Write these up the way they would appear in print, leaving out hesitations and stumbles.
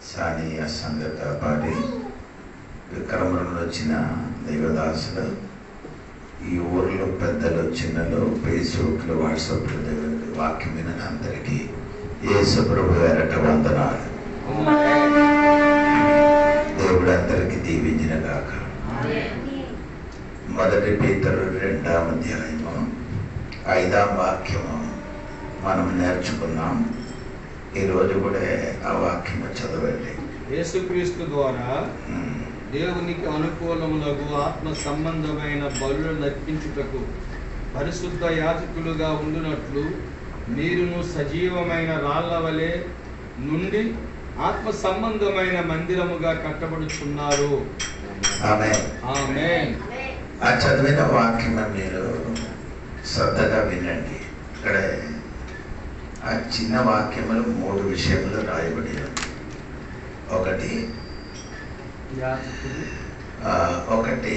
సానీయ సంగత పాడి విక్రమంలో వచ్చిన దైవదాసులు ఈ ఊర్లో పెద్దలు చిన్నలు ఫేస్బుక్లో వాట్సాప్లో దేవుడికి వాక్యం వినని అందరికీ యేసు ప్రభు పేరట వందనాలు. దేవుడు అందరికీ దీవించిన గాక. మొదటి పేతురు 2వ అధ్యాయము 5వ వాక్యము మనం నేర్చుకున్నాం. ఈరోజు కూడా ఆ వాక్యము చదవండి. యేసుక్రీస్తు ద్వారా దేవునికి అనుకూలములకు ఆత్మ సంబంధమైన బలులను అర్పించుటకు పరిశుద్ధ యాజకులుగా ఉండునట్లు మీరును సజీవమైన రాళ్ల వలె నుండి ఆత్మ సంబంధమైన మందిరముగా కట్టబడుచున్నారు. ఆమేన్. ఆమేన్. ఆ చదివిన వాక్యం మీరు శ్రద్ధగా వినండి. ఇక్కడ ఆ చిన్న వాక్యములు 3 విషయములు రాయబడి ఉంది. ఒకటి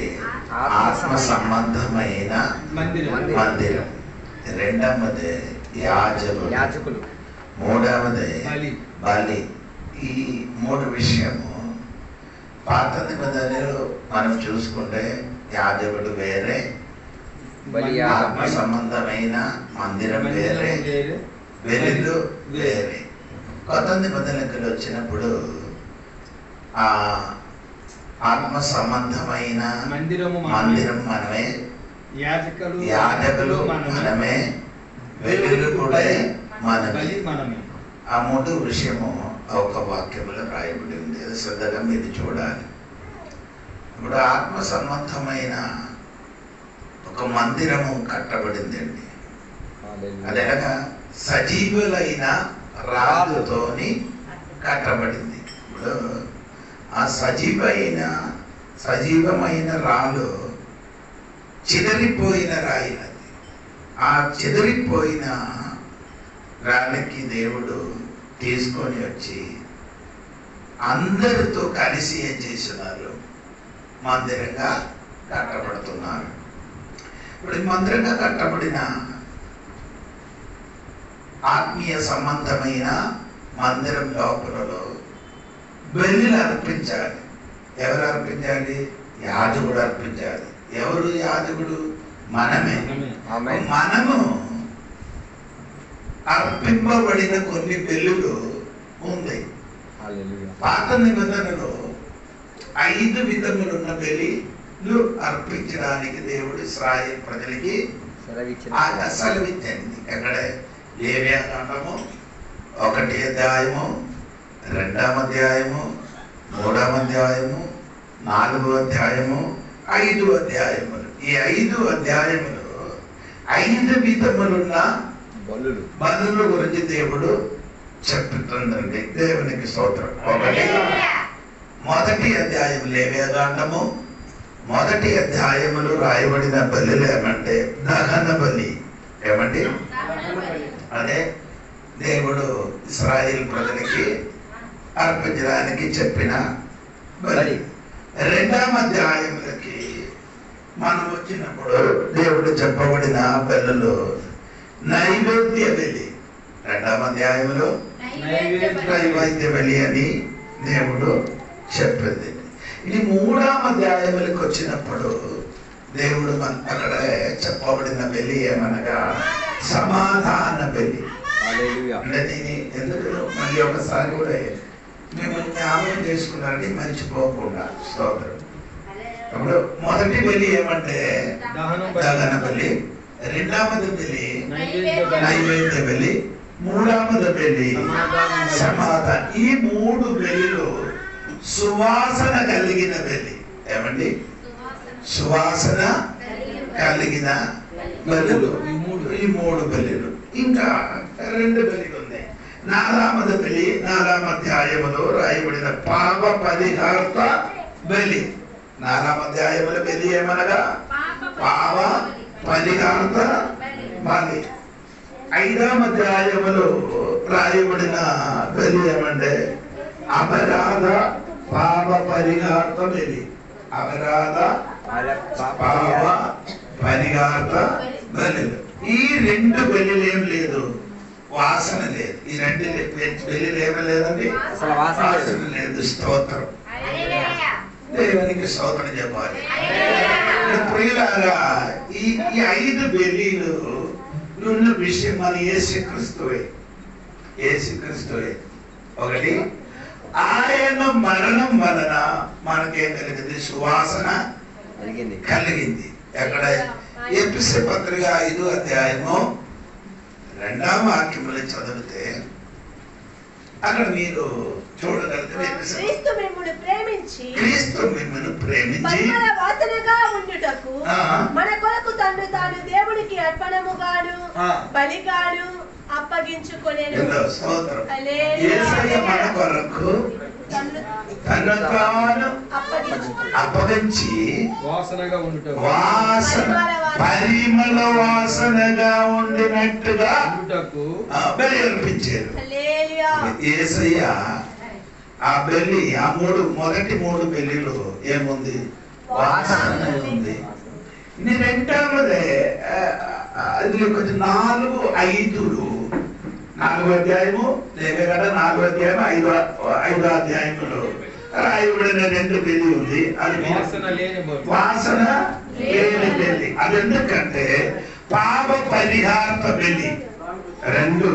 ఆత్మ సంబంధమైన మందిరం, రెండవది యాజకులు, మూడవది బలి. ఈ 3 విషయము పాత నిబంధనలు మనం చూసుకుంటే యాజకుడు వేరే, ఆత్మ సంబంధమైన మందిరం వేరే, బలిలు వేరే. కొత్త నిబంధనలు వచ్చినప్పుడు ఆ ఆత్మ సంబంధమైన మందిరం మనమే, యాజకులు మనమే, బలిలు కూడా మనమే. ఆ 3 విషయము ఒక వాక్యములో రాయబడి ఉంది. శ్రద్ధగా మీరు చూడాలి. ఇప్పుడు ఆత్మ సంబంధమైన ఒక మందిరము కట్టబడిందండి. అదేగా సజీవులైన రాళ్ళతోని కట్టబడింది. ఇప్పుడు ఆ సజీవమైన రాళ్ళు చెదిరిపోయిన రాయి. ఆ చెదిరిపోయిన రాళ్ళకి దేవుడు తీసుకొని వచ్చి అందరితో కలిసి ఏం చేస్తున్నారు? మందిరంగా కట్టబడుతున్నారు. ఇప్పుడు ఈ మందిరంగా కట్టబడిన ఆత్మీయ సంబంధమైన మందిరం లోపలలో బలిలు అర్పించాలి. ఎవరు అర్పించాలి? యాజకుడు అర్పించాలి. ఎవరు యాజకుడు? మనమే. మనము అర్పింపబడిన కొన్ని బలులు ఉంది. పాత నిబంధనలో 5 విధములున్న బలిలు అర్పించడానికి దేవుడు ఇశ్రాయేలు ప్రజలకి సెలవిచ్చింది. ఎక్కడ? లేవియాకాండము 1వ అధ్యాయము, 2వ అధ్యాయము, 3వ అధ్యాయము, 4వ అధ్యాయము, 5వ అధ్యాయములు. ఈ 5 అధ్యాయములు 5 విధములున్న బలుల గురించి దేవుడు చెప్తుందండి. దేవునికి స్తోత్రం. మొదటి అధ్యాయం లేవియాకాండము 1వ అధ్యాయములు రాయబడిన బలులు ఏమంటే దహన బలి. ఏమండి? అదే దేవుడు ఇశ్రాయేలు ప్రజలకి అర్పించడానికి చెప్పిన బలి. 2వ అధ్యాయములకి మనం వచ్చినప్పుడు దేవుడు చెప్పబడిన బలులు నైవేద్య బలి. 2వ అధ్యాయంలో నైవేద్య బలి అని దేవుడు చెప్పింది. ఇది 3వ అధ్యాయములకు వచ్చినప్పుడు దేవుడు అక్కడ చెప్పబడిన బలి ఏమనగా సమాధాన బలి. అంటే దీని ఎందుకు మళ్ళీ ఒకసారి కూడా మిమ్మల్ని జ్ఞాపకం చేసుకున్నారని మర్చిపోకుండా. స్తోత్రం. ఇప్పుడు మొదటి బలి ఏమంటే దహన బలి, 2వది బలి నైవేద్య బలి, 3వది బలి సమాధాన. ఈ 3 బలిలు సువాసన కలిగిన బలి. ఏమండి? సువాసన కలిగిన బలులు. ఈ 3 బలులు. ఇంకా 2 బలులు ఉన్నాయి. 4వ బలి 4వ అధ్యాయములో రాయబడిన పాప పరిహార్త బలి. 4వ అధ్యాయముల బలి ఏమనగా పాప పరిహార్త బలి. 5వ అధ్యాయములో రాయబడిన బలి ఏమంటే అపరాధ పాప పరిహార్త బలి. అపరాధ పాప పరిహార్త బలులు. ఈ 2 బలులు ఏం లేదు, వాసన లేదు. ఈ రెండు పెళ్లిలో ఏమీ లేదండి, వాసన లేదు. స్తోత్రం, దేవునికి స్తోత్రం చెప్పాలి. ప్రియులారా, ఈ 5 బెల్లీలు ఉన్న విషయం మన యేసుక్రీస్తువే. ఒకటి, ఆయన మరణం వలన మనకేం కలిగింది? సువాసన కలిగింది. ఎక్కడ? ఎఫెసీ పత్రిక 5వ అధ్యాయము 2వ వాక్యములు చదివితే అక్కడ మీరు చూడగలిగితే, క్రీస్తు మిమ్మును ప్రేమించి వాసనగా ఉండుటకు మన కొరకు తన్ను తాను దేవునికి అర్పణముగాను బలిగాను అప్పగించుకొనెను. స్తోత్రం. యేసయ్య మన కొరకు తన్ను తాను అప్పగించి వాసనగా ఉండుటకు, పరిమళ వాసనగా ఉండినట్టుగా బలి అర్పించారు. యేసయ్య ఆ బలి, మొదటి 3 బలిలో ఏముంది? వాసన ఉంది. ఇది రెండవదే అది కొంచెం 4, 5 అధ్యాయము లేక 4వ అధ్యాయం 5వ అధ్యాయములో రాయబడిన 2 బలి ఉంది. అది వాసన లేని బలి. అది ఎందుకంటే పాప పరిహార బలి 2,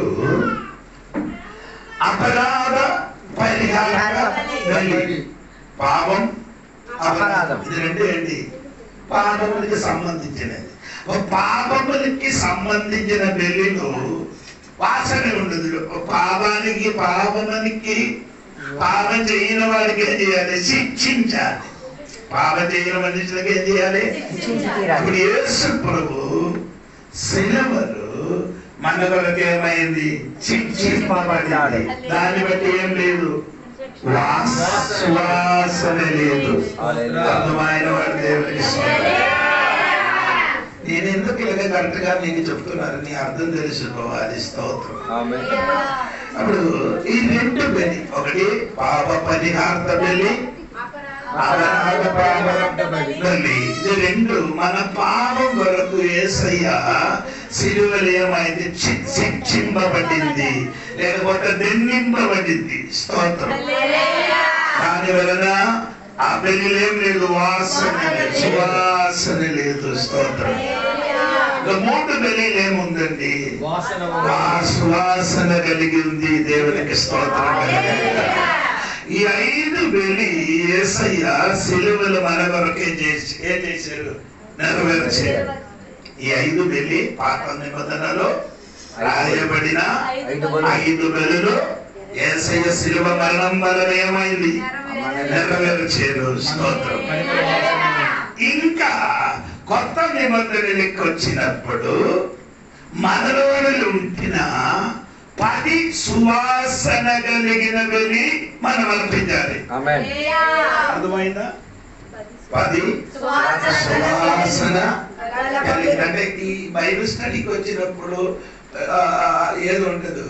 అపరాధ పరిహార బలి. పాపం అపరాధం ఇది 2 ఏంటి? పాపములకి సంబంధించినది. పాపములకి సంబంధించిన బలిలో వాసన ఉండదు. పాపం చేయని వాడికి ఏం చేయాలి? శిక్షించాలి. పాపం చేయని మనుషులకి ఏం చేయాలి? ఇప్పుడు యేసు ప్రభు శిలువలో మన కొరకు ఏమైంది? శిక్షింపబడ్డాడు. దాన్ని బట్టి ఏం లేదు? వాసన లేదు. అర్థమైన వాడు దేవుడికి. నేను ఎందుకు ఇలాగ కరెక్ట్ గా మీకు చెప్తున్నారు? నీ అర్థం తెలుసుకోవాలి. స్తోత్రం. అప్పుడు ఈ 2 బలి, ఒకటి పాప పరిహార బలి, ఇది 2 మన పాపం కొరకు యేసయ్య శిలువలో ఏమైంది? శిక్షింపబడింది, లేకపోతే దండింపబడింది. స్తోత్రం. దాని వలన ఆ బలిలో ఏం లేదు? సువాసన లేదు. స్తోత్రం. 3 బలిలు ఏముందండి? సువాసన కలిగి ఉంది. దేవునికి స్తోత్రం. ఈ 5 బలి యేసయ్య శిలువలో మన కొరకు ఏం చేశారు? నెరవేర్చారు. ఈ 5 బలి పాత నిబంధనలో రాయబడిన 5 బలులు యేసయ్య శిలువ మరణం వలన ఏమైంది? నెరవేర్చారు. స్తోత్రం. ఇంకా కొత్త నిబంధనలకు వచ్చినప్పుడు మనలో ఉంటిన 10 సువాసన కలిగిన బలి మనం అర్పించాలి. అర్థమైందా? 10 సువాసన కలిగిన. అంటే ఈ బైబిల్ స్టడీకి వచ్చినప్పుడు ఏదో ఉండదు,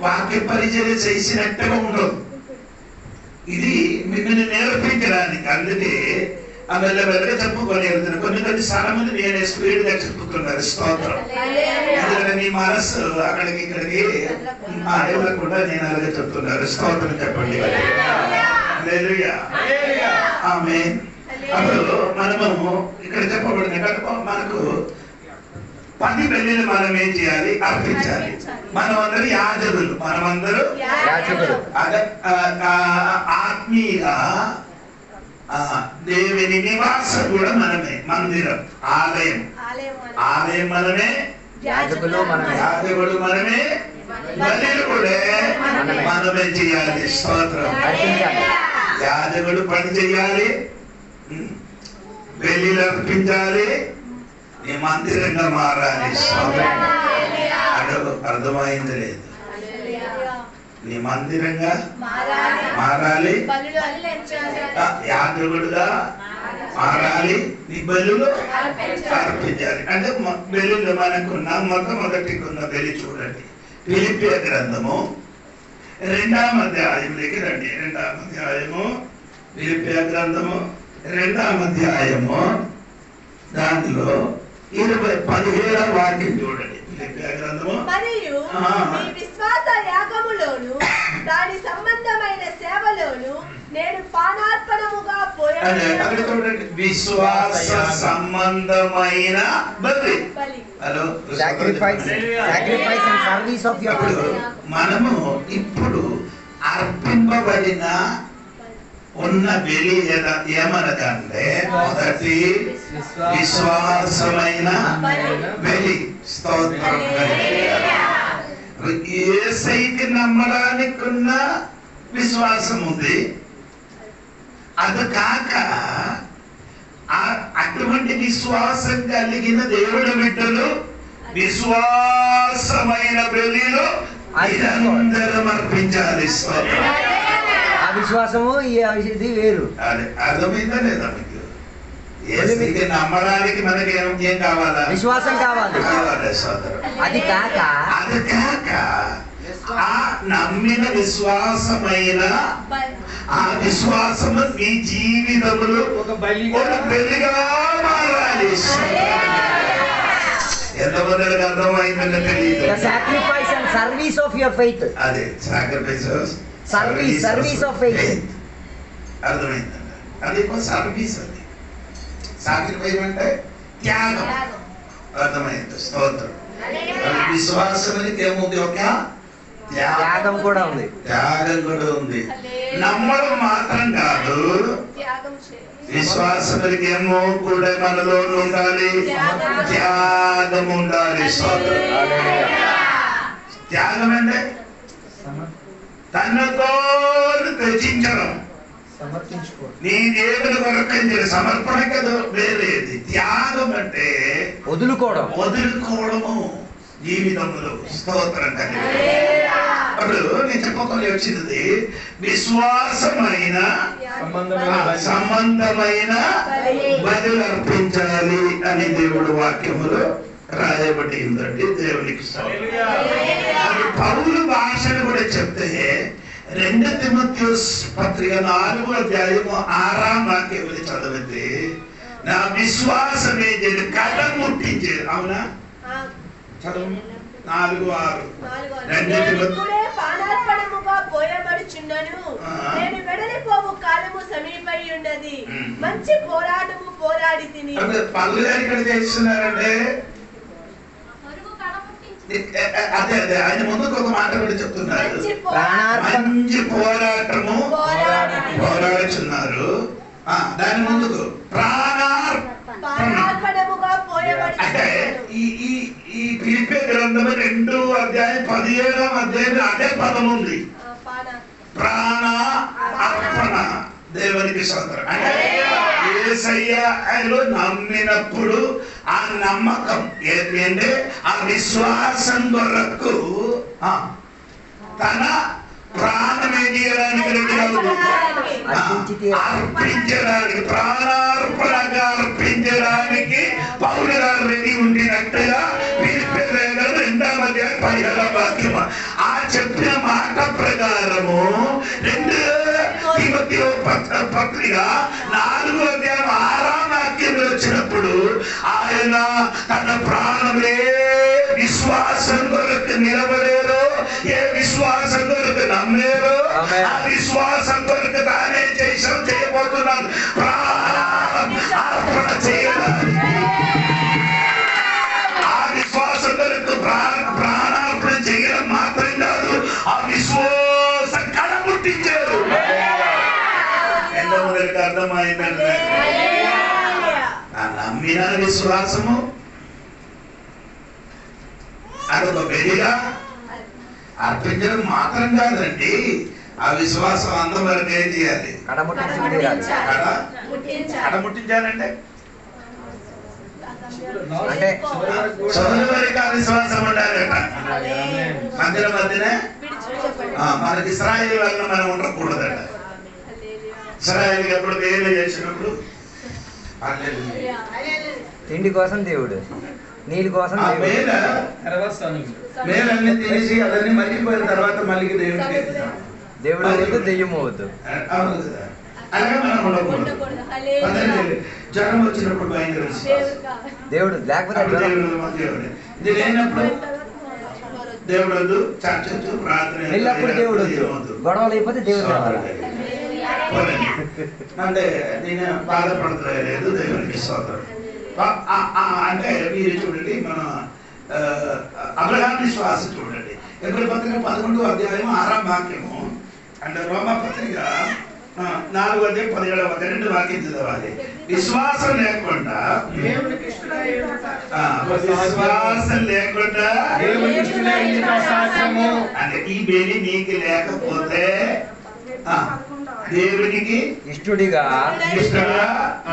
వాక్య పరిచర్య చేసినట్టుగా ఉండదు. ఇది మిమ్మల్ని నేర్పించడానికి. అందుకే మెల్లమెల్లగా చెప్పుకొని వెళ్తున్నారు. కొన్ని సార్లు నేనే స్పీడ్ గా చెప్పుతున్నారు. స్తోత్రం. ఎందుకంటే నీ మనస్సు అక్కడికి ఇక్కడికి వెళ్ళకుండా నేను అలాగే చెప్తున్నారు. స్తోత్రం చెప్పండి. హల్లెలూయా. ఆమేన్. అప్పుడు మనము ఇక్కడ చెప్పబడిన మనకు 10 బలులు మనం ఏం చేయాలి? అర్పించాలి. మనమందరూ యాజకులు. ఆత్మీయ దేవుని నివాసం కూడా మనమే. మందిరం, ఆలయం మనమే, యాజకులు మనమే, బలులు కూడా మనమే చేయాలి. స్తోత్రం. యాజకుడు పని చేయాలి, బలులు అర్పించాలి, నీ మందిరంగా మారాలి. అర్థమైంది లేదు? నీ మందిరంగా మారాలి, యాజకుడుగా మారాలి, నీ బలులు అర్పించాలి. అంటే బలులు మనకున్న మొట్టమొదటికున్న బలి చూడండి. ఫిలిప్పీ గ్రంథము 2వ అధ్యాయంలోకి రండి. 2వ అధ్యాయము, ఫిలిప్పీ గ్రంథము 2వ అధ్యాయము, దానిలో 17వ వాక్యం చూడండి. ఫిలిప్పీయుల గ్రంథము మరియు మీ విశ్వాస యాగములోను దాని సంబంధమైన సేవలోను నేను పానార్పణముగా అక్కడ చూడండి, విశ్వాస సంబంధమైన బలి. Hello, sacrifice and service of your faith. మనము ఇప్పుడు అర్పింపబడిన ఉన్న బలి ఏమనకంటే మొదటి విశ్వాసమైన బలి. స్తోత్రం. యేసయ్యకి నమ్మడానికి ఉన్న విశ్వాసం ఉంది. అది కాక అటువంటి విశ్వాసం కలిగిన దేవుడి బిడ్డలు విశ్వాసమైన బలిలో నిరంతరం అర్పించాలి. ఆ విశ్వాసము ఇది వేరు. అదే అర్థమైందా లేదా మీకు? యేసయ్యకి నమ్మడానికి మనకి ఏం కావాలా? విశ్వాసం కావాలి. సోదరు, అది కాక ఆ నమ్మిన విశ్వాసమైన ఆ విశ్వాసము మీ జీవితంలో ఒక బలిగా మారాలి. ఎంతమందికి అర్థమైందని తెలియదు. Sacrifice and service of your faith. అదే సాక్రిఫైస్, సర్వీస్ ఆఫ్ ఫెయిత్. అర్థమైందండి. అది సర్వీస్. అది సాక్రిఫైస్ అంటే త్యాగం. అర్థమైంది. స్తోత్రం. విశ్వాసానికి ఏముంది? ఒక త్యాగం కూడా ఉంది. త్యాగం కూడా ఉంది. నమ్మడం మాత్రం కాదు, విశ్వాసానికి ఏమో కూడా మనలో ఉండాలి, త్యాగం ఉండాలి. త్యాగం అంటే తనతో త్యజించడం, నీ దేవుని కొరకు సమర్పణ కదా వేరేది. త్యాగం అంటే వదులుకోవడము జీవితంలో. స్తోత్రం. అప్పుడు నేను చెప్పకుండా వచ్చినది విశ్వాసమైన సంబంధమైన బలి అర్పించాలి అని దేవుడు వాక్యములో రాయబడి ఉందండి. దేవునికి పౌలు భాషను కూడా చెప్తే 2 తిమోథెయుస్ పత్రిక 4వ అధ్యాయము 6వ వాక్యం చదివితే నా విశ్వాసమే కథం ముట్టించేది. అవునా? చదువు 4:6. పానార్పణముగా పోయబడుచున్నను, నేను వెడలిపోవు కాలము సమీపై ఉన్నది, మంచి పోరాటము పోరాడి తిని. పౌలు గారు ఇక్కడ చేస్తున్నారంటే అదే ఆయన ముందుకు ఒక మాట కూడా చెప్తున్నారు. మంచి పోరాటము పోరాడుచున్నారు. దాని ముందుకు అంటే ఈ ఫిలిప్పీ గ్రంథము 2వ అధ్యాయం 17వ అధ్యాయం అదే పదం ఉంది. ప్రాణ అర్పణ దేవునికి స్తోత్రం. అంటే యేసయ్యలో నమ్మినప్పుడు ఆ నమ్మకం ఏంటంటే ఆ విశ్వాసం కొరకు తన ప్రాణమే తీయడానికి అర్పించడానికి, ప్రాణార్పణగా అర్పించడానికి పౌలు గారు రెడీ ఉండినట్టుగా ఫిలిప్పీ 2వ అధ్యాయం 17వ వాక్యం ఆ చెప్పిన మాట ప్రకారము 2 తిమోథెయు పత్రిక 4వ అధ్యాయం 6వ వాక్యం వచ్చినప్పుడు ఆయన తన ప్రాణమే విశ్వాసం కొరకు నిలబడేరో, ఏ విశ్వాసం కొరకు నమ్మేరో ఆ విశ్వాసం కొరకు తానే చేయబోతున్నాను. ప్రాణార్పణ చేయడానికి, ఆ విశ్వాసం కొరకు ప్రాణార్పణ చేయడం మాత్రం కాదు, ఆ విశ్వాసం కడముట్టించారు. ఎంతమందికి అర్థమైందంటే నమ్మిన విశ్వాసము అదొక బలిగా అర్పించడం మాత్రం కాదండి, ఆ విశ్వాసం అంతవరకు ఏం చేయాలి? కడముట్టించాలంటే సోదరుడికి విశ్వాసం ఉండాలట. మధ్యనే మనకి ఇశ్రాయేలు వల్ల మనం ఉండకూడదట. ఇశ్రాయేలు ఎప్పుడు వేలు చేసినప్పుడు తిండి కోసం దేవుడు, నీళ్ళ కోసం మేలన్నీ తినేసి అవన్నీ మర్చిపోయిన తర్వాత మళ్ళీ దేవుడు వద్దు, దెయ్యం వద్దు. అలాగే మనం ఉండకూడదు. జ్వరం వచ్చినప్పుడు భయం దేవుడు లేకపోతే ఇది లేనప్పుడు దేవుడు వద్దు, చర్చొచ్చు, ప్రార్థన వెళ్ళినప్పుడు దేవుడు వద్దు, గొడవలు అయిపోతే దేవుడు రావాలి. అంటే నేను బాధపడలేదు, దేవునికి స్తోత్రం. అంటే మీరు చూడండి, మన అబ్రహాం విశ్వాసం చూడండి. ఎబ్రీ పత్రిక 11వ అధ్యాయం 6వ వాక్యము, అంటే రోమా పత్రిక 4వ అధ్యాయం 17వ అధ్యాయం 2 వాక్యం చదవాలి. విశ్వాసం లేకుండా అంటే ఈ బలి నీకు లేకపోతే దేవునికి ఇష్టడిగా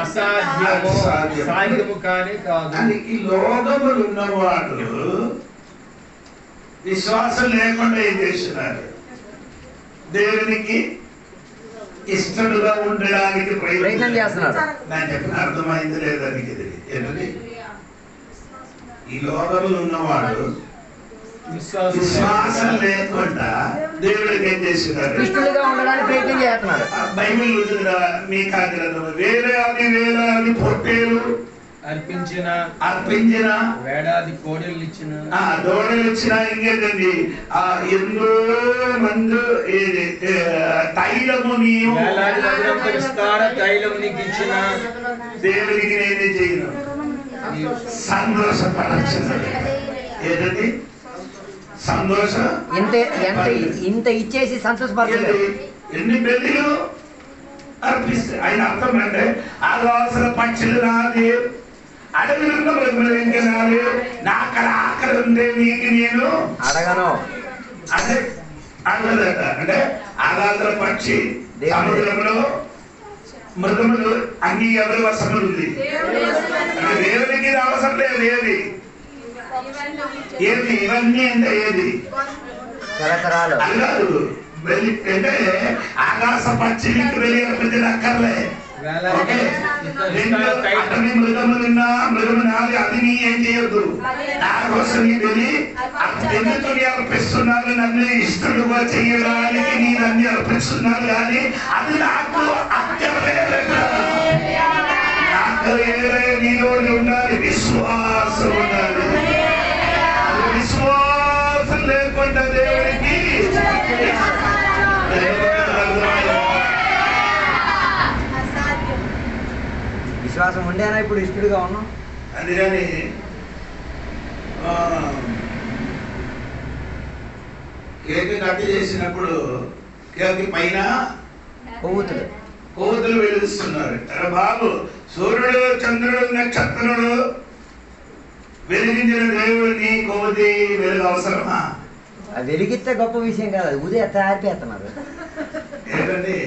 అసాధ్యము కానీ కాదు. ఈ లోకములు ఉన్నవాడు విశ్వాసం లేకుండా ఏం చేస్తున్నారు? దేవునికి ఇష్టడుగా ఉండడానికి ప్రయత్నం చేస్తున్నారు. నేను చెప్పిన అర్థమైంది లేదానికి ఏంటండి? ఈ లోకములు ఉన్నవాడు విశ్వాసం లేకుండా దేవుడికి ఏం చేస్తున్నారు? ఇష్టడుగా ఉండడానికి ప్రయత్నం చేస్తున్నారు. బైబిల్ మీ కాగ్రహం వేలాది పొట్టేలు అర్పించిన వేడాది కోడలు ఇచ్చిన దోడలు ఇచ్చిన ఇంకేంటండి ఎన్నో మంది తైలము నీవు తైలము నీకు ఇచ్చిన దేవుడికి నేనే చేయను, సంతోషపడచ్చు. ఏంటండి సంతోషం? ఇంత ఇచ్చేసి సంతోషపడలేదు. ఎన్ని బెల్లిలు అర్పిస్తే ఆయన అర్థం అంటే ఆలోచన పక్షులు నాది, అడవిలో ఇంకా నాది, నా అక్కడ ఆకలి ఉండే నీకు నేను అడగను. అదే అడగదట. అంటే ఆలోచన పక్షి సముద్రంలో మృగములు అన్ని ఎవరి వశములు ఉంది. అంటే దేవునికి అవసరం లేదు. ఏది ఇవన్నీ అంటే ఏది తరతరాలు అల్లారు అంటే ఆకాశ పక్షికి వెళ్ళి అక్కర్లే. అటవీ మృగములున్నా మృగము నాది, అది నీ ఏం చేయొద్దు. నా కోసం వెళ్ళి ఎందుకు అర్పిస్తున్నారు? నన్ను ఇష్టడుగా చేయడానికి నీ నన్ను అర్పిస్తున్నారు, కానీ అది నాకు అక్కర్లేదు. నాకు నీలో ఉండాలి విశ్వాసం ఉండాలి. విశ్వాసం లేకుండా దేవుడికి విశ్వాసం ఉండేనా ఇప్పుడు ఇష్టడుగా ఉన్నాం. అందుకని కేక్ కట్ చేసినప్పుడు కేక్ పైన కొవ్వొత్తులు వెలుగుతున్నారు. అరే బాబు, సూర్యుడు, చంద్రుడు, నక్షత్రుడు వెలిగించిన దేవుడిని కొవ్వొత్తి వెలుగు అవసరమా? వెలిగిస్తే గొప్ప విషయం కాదు, అది ఉదయం తయారుతున్నారు. ఏంటండి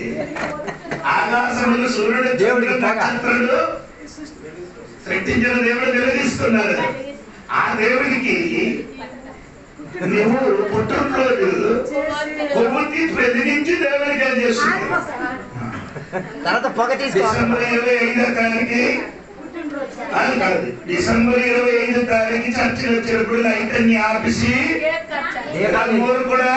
ఆకాశంలో సూర్యుడు, దేవుడికి నక్షత్రుడు సృష్టించిన దేవుడు వెలిగిస్తున్నారు. ఆ దేవుడికి నువ్వు పుట్టినరోజు కొవ్వొత్తి వెలిగించి దేవుడికి ఏం చేస్తున్నావు? తర్వాత పొగ డిసెంబర్ 25వ తారీఖు అది కాదు, డిసెంబర్ 25వ తారీఖు చర్చికి వచ్చినప్పుడు లైట్ అన్ని ఆపిసి కూడా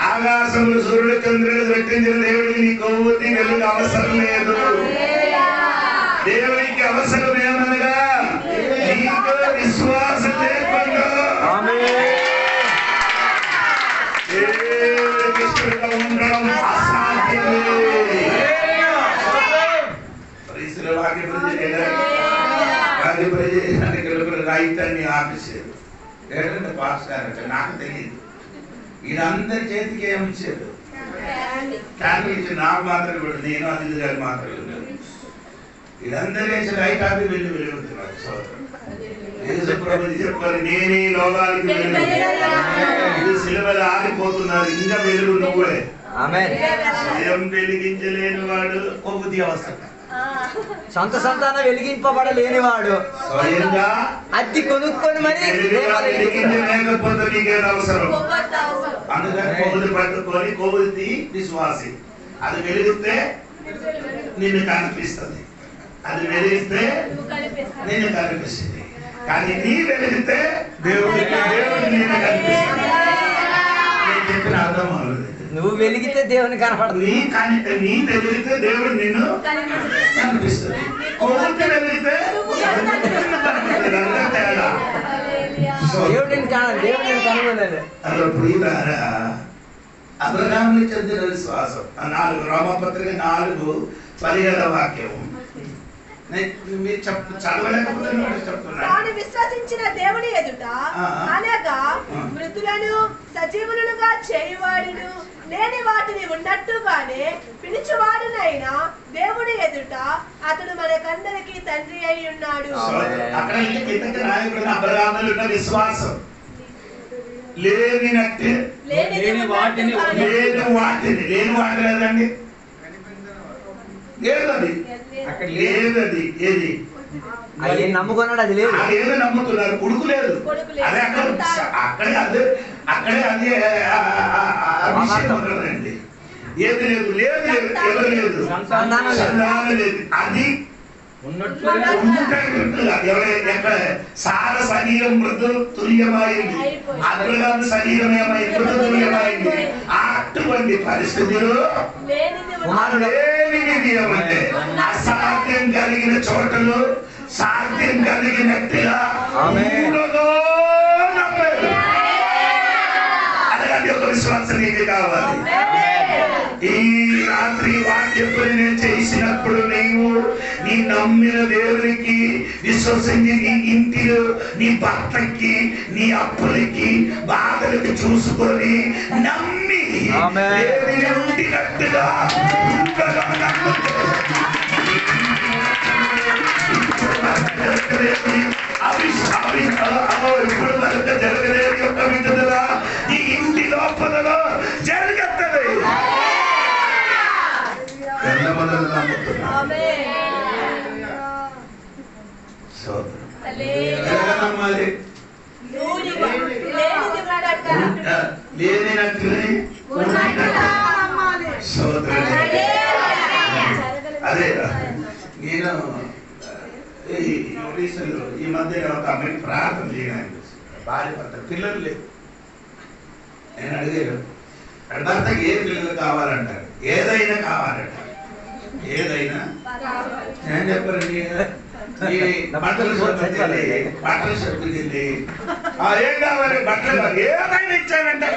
ఆకాశంలో సూర్యుడు, చంద్రుడు సృష్టించిన దేవుడికి నీ కొవ్వొత్తి వెలుగు అవసరం లేదు. దేవుడికి అవసరం ఏమనగా నీకు విశ్వాసం లేకుండా దేవుడికి ఇష్టంగా ఉండడం అసాధ్యమే. రైతాన్ని ఆపేసారు. ఏంటంటే పాస్టర్ అంటే నాకు తెలియదు. వీళ్ళందరి చేతికి ఏమిచ్చారు? క్యాన్లు ఇచ్చి నాకు మాత్రం కూడా, నేను అతిథి గారు మాత్రం వీళ్ళందరూ వేసి రైట్ ఆపి వెళ్ళి వెలుగుతున్నారు. చెప్పాలి, నేనే లోకానికి వెలుగు. ఇది సిలువలు ఆగిపోతున్నారు, ఇంకా వెలుగు నువ్వే. స్వయం వెలిగించలేని వాడు కొవ్వొత్తి అవసరం. సొంత సంతానం వెలిగింపబడలేని వాడు స్వయంగా అద్దె కొనుక్కొని మరి వెలిగించలేకపోతే నీకేం అవసరం? అందుకని కొవ్వొత్తి పట్టుకొని, కొవ్వొత్తి విశ్వాసి, అది వెలిగిస్తే నిన్ను కనిపిస్తుంది, అది వెలిగిస్తే నిన్ను కనిపిస్తుంది. కానీ నీ వెలిగితే దేవుడికి నిన్ను కనిపిస్తుంది. నేను చెప్పిన అర్థం అవ్వలేదు. నువ్వు వెలిగితే దేవుని కనపడదు. నీ వెలిగితే దేవుడు నిన్ను కనిపిస్తుంది. కొవ్వొత్తి వెలిగితే తేడా. దేవుడిని కనుగొనలేదు. అలా ప్రియులారా, అబ్రహాముని చెందిన విశ్వాసం 4 రోమపత్రిక 4:17 వాక్యం. మీరు చదవలేకపోతే చెప్తున్నా. తాను విశ్వసించిన దేవుని ఎదుట అనగా మృతులను సజీవులుగా చేయువాడును లేని వాటిని ఉన్నట్టుగానే పిలిచివాడునైనా దేవుని ఎదుట అతడు మనకందరికి తండ్రి అయి ఉన్నాడు. అక్కడ కిందకి నాయకుడు అబ్రహాములో ఉన్న విశ్వాసం లేనినట్టే లేని వాటిని లేదండి. లేదది లేదది ఏది అది నమ్ముకున్నాడు, అది లేదు. ఏదో నమ్ముతున్నారు, కొడుకు లేదు. అదే అక్కడే అదే విషయం ఉండదండి. ఏది లేదు, లేదు లేదు, ఎవరు లేదు, సంతానం లేదు. అది ఎక్కడ సార శరీరం మృదు తుల్యమైంది, అగ్రగామి శరీరం ఏమైంది, మృదు తుల్యమైంది. అటువంటి పరిస్థితిలో లేనిది ఏమంటే అసాధ్యం కలిగిన చోటలో సాధ్యం కలిగినట్టుగా అలాంటి ఒక విశ్వాసం నీకు కావాలి. ఈ రాత్రి వాక్యపు నేను చేసినప్పుడు నీవు నీ నమ్మిన దేవునికి విశ్వసించి నీ ఇంటిలో నీ భర్తకి నీ అప్పులకి బాధలకి చూసుకొని నమ్మి ఉండినట్టుగా ఇప్పుడు వరకు జరగలేదు యొక్క విధుల ఈ ఇంటి లోపలలో జరుగుతుంది. అదే నేను ఈ మధ్య ఒక అమ్మాయికి ప్రార్థన చేయడానికి భార్య భర్త పిల్లలు లేదు. నేను అడిగాను, భర్తకి ఏ పిల్లలు కావాలంటారు, ఏదైనా కావాలంటారు, ఏదైనా. నేను చెప్పానండి బట్టలు షాప్కి వెళ్ళి ఏం కావాలి, బట్టలు ఏదైనా ఇచ్చానంటే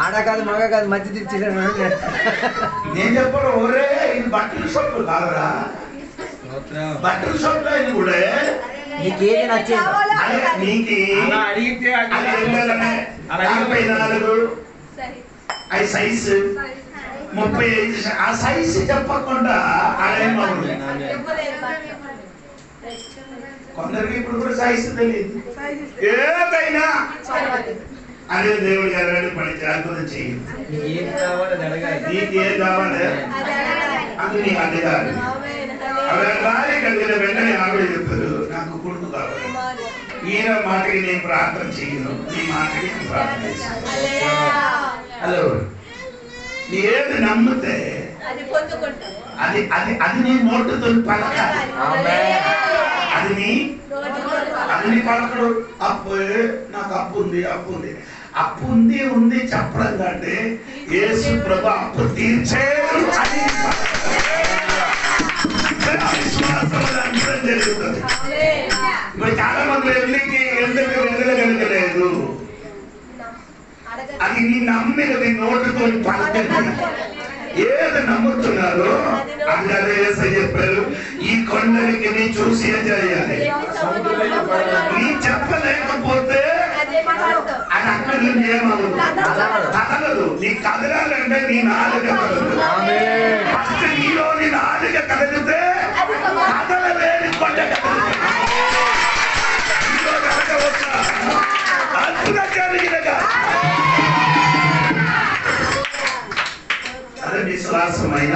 ఆడ కాదు మగ కాదు మధ్య తెచ్చేసాను. నేను చెప్పాను, ఒరే ఇది బట్టల షాప్ కాదురా, బట్టల షాప్ లో అయినా కూడా నీకేది నచ్చేది నీకు అడిగితే 44 సైజు 35 ఆ సైజు చెప్పకుండా కొందరికి ఇప్పుడు కూడా సైజు తెలియదు. ఏదైనా అదే దేవుడి గారు పని అద్భుతం చేయండి. నీకేం కావాలి అది నీ అధికారి. అవి కలిగిన వెంటనే ఆవిడ చెప్తారు, నాకు కొడుకు కావాలి. ఈయన మాటకి నేను ప్రార్థన చేయను, నీ మాటకి ప్రార్థన చేస్తాను. హలో, నీ ఏది నమ్మితే అది అది అది నీ నోటుతో పలకాలి. అది నీ పలకడు. అప్పు నాకు అప్పు ఉంది ఉంది చెప్పడం కంటే యేసు ప్రభు అప్పు తీర్చేది అది జరుగుతుంది. ఇప్పుడు చాలా మంది ఎందుకు వెళ్ళగలగలేదు, అది నీ నమ్మినది నోటుతో పలకండి. ఏది నమ్ముతున్నారో అది అదే చెప్పారు. ఈ కొండలకి నీ చూసి ఏం చేయాలి, నీ చెప్పలేకపోతే అది అక్కడ నుంచి ఏమవుతుంది, కదలదు. నీ కదలాలంటే నీ నాలుక కదలదు. ఫస్ట్ నీలో నీ నాలుక కదిలితే కదలలేని కొండ కదలుతుంది. అద్భుతం జరిగినగా అదే విశ్వాసమైన